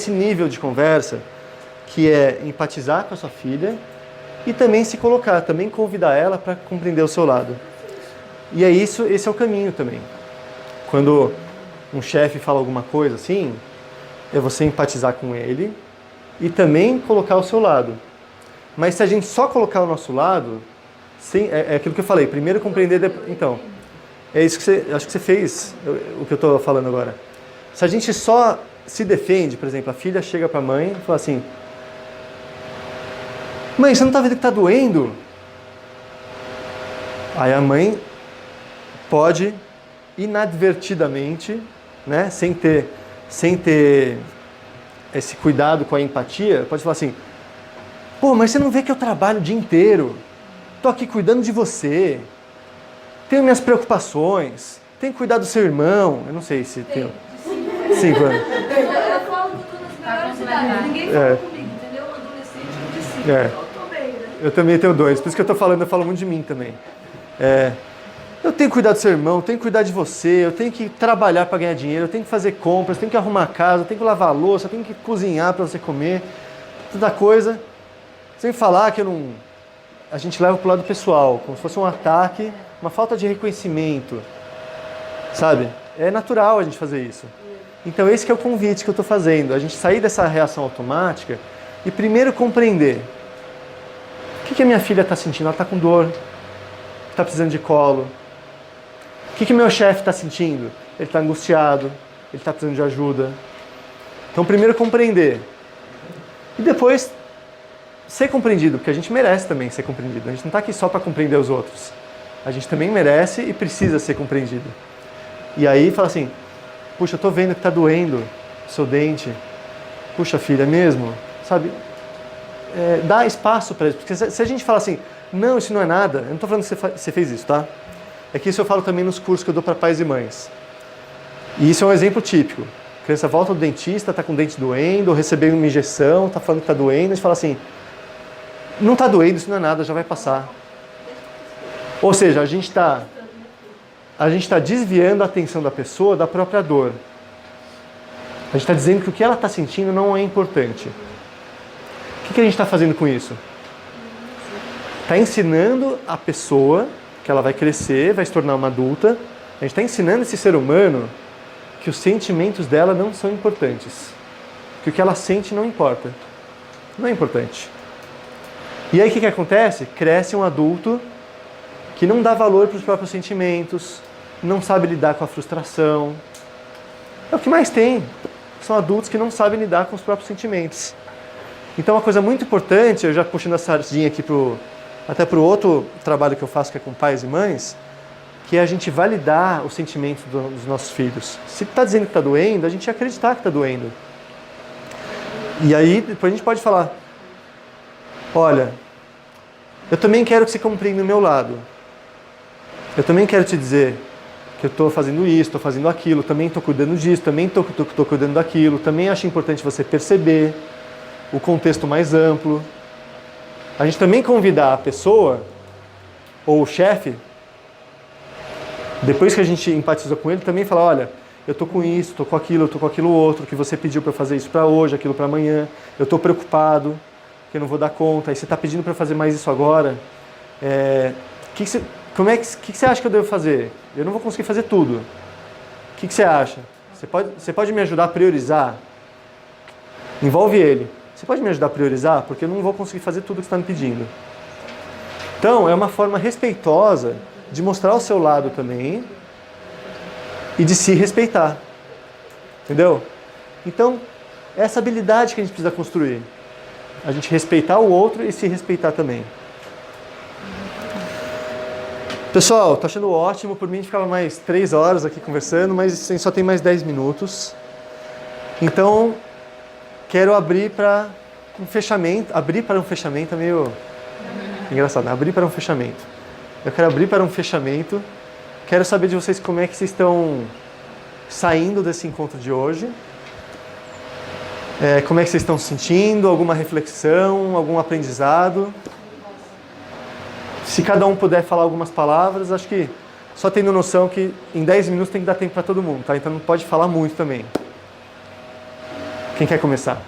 nível de conversa, que é empatizar com a sua filha e também se colocar, também convidar ela para compreender o seu lado. E esse é o caminho também. Quando um chefe fala alguma coisa assim, é você empatizar com ele e também colocar o seu lado. Mas se a gente só colocar o nosso lado, é aquilo que eu falei, primeiro compreender, depois. Então, é isso que acho que você fez, o que eu estou falando agora. Se a gente só se defende, por exemplo, a filha chega para a mãe e fala assim: mãe, você não está vendo que está doendo? Aí a mãe pode, inadvertidamente, né, sem ter esse cuidado com a empatia, pode falar assim: pô, mas você não vê que eu trabalho o dia inteiro? Tô aqui cuidando de você. Tenho minhas preocupações. Tenho que cuidar do seu irmão. Eu não sei se tem. 5 anos. Eu falo que eu tô nas melhores idades. Ninguém fala comigo, entendeu? Um adolescente de 5. Eu tô bem, né? Eu também tenho 2. Por isso que eu falo muito de mim também. Eu tenho que cuidar do seu irmão, eu tenho que cuidar de você, eu tenho que trabalhar para ganhar dinheiro, eu tenho que fazer compras, eu tenho que arrumar a casa, eu tenho que lavar a louça, eu tenho que cozinhar para você comer. Tanta coisa. Sem falar que a gente leva para o lado pessoal, como se fosse um ataque, uma falta de reconhecimento, sabe? É natural a gente fazer isso. Então esse que é o convite que eu estou fazendo, a gente sair dessa reação automática e primeiro compreender o que a minha filha está sentindo. Ela está com dor, está precisando de colo. O que meu chefe está sentindo? Ele está angustiado, ele está precisando de ajuda. Então primeiro compreender e depois ser compreendido, porque a gente merece também ser compreendido. A gente não está aqui só para compreender os outros. A gente também merece e precisa ser compreendido. E aí fala assim: puxa, eu estou vendo que está doendo o seu dente. Puxa, filha, é mesmo? Sabe? Dá espaço para isso. Porque se a gente fala assim: não, isso não é nada. Eu não estou falando que você fez isso, tá? É que isso eu falo também nos cursos que eu dou para pais e mães. E isso é um exemplo típico. A criança volta do dentista, está com o dente doendo, ou recebeu uma injeção, está falando que está doendo, e a gente fala assim: não está doendo, isso não é nada, já vai passar. Ou seja, a gente está desviando a atenção da pessoa da própria dor. A gente está dizendo que o que ela está sentindo não é importante. O que a gente está fazendo com isso? Está ensinando a pessoa que ela vai crescer, vai se tornar uma adulta. A gente está ensinando esse ser humano que os sentimentos dela não são importantes. Que o que ela sente não importa. Não é importante. E aí o que acontece? Cresce um adulto que não dá valor para os próprios sentimentos, não sabe lidar com a frustração. É o que mais tem. São adultos que não sabem lidar com os próprios sentimentos. Então uma coisa muito importante, eu já puxando a sardinha aqui até para o outro trabalho que eu faço, que é com pais e mães, que é a gente validar os sentimentos dos nossos filhos. Se está dizendo que está doendo, a gente acreditar que está doendo. E aí depois a gente pode falar: olha, eu também quero que você compreenda o meu lado. Eu também quero te dizer que eu estou fazendo isso, estou fazendo aquilo, também estou cuidando disso, também estou cuidando daquilo, também acho importante você perceber o contexto mais amplo. A gente também convidar a pessoa, ou o chefe, depois que a gente empatizou com ele, também falar: olha, eu estou com isso, estou com aquilo outro, que você pediu para eu fazer isso para hoje, aquilo para amanhã, eu estou preocupado, que eu não vou dar conta, e você está pedindo para fazer mais isso agora. Que você acha que eu devo fazer? Eu não vou conseguir fazer tudo. O que você acha? Você pode me ajudar a priorizar? Envolve ele. Você pode me ajudar a priorizar? Porque eu não vou conseguir fazer tudo que você está me pedindo. Então, é uma forma respeitosa de mostrar o seu lado também e de se respeitar. Entendeu? Então, é essa habilidade que a gente precisa construir. A gente respeitar o outro e se respeitar também. Pessoal, tô achando ótimo. Por mim, a gente ficava mais 3 horas aqui conversando, mas a gente só tem mais 10 minutos. Então, quero abrir para um fechamento. Abrir para um fechamento é meio engraçado, né? Abrir para um fechamento. Eu quero abrir para um fechamento. Quero saber de vocês como é que vocês estão saindo desse encontro de hoje. Como é que vocês estão se sentindo? Alguma reflexão? Algum aprendizado? Se cada um puder falar algumas palavras, acho que só tendo noção que em 10 minutos tem que dar tempo para todo mundo, tá? Então não pode falar muito também. Quem quer começar?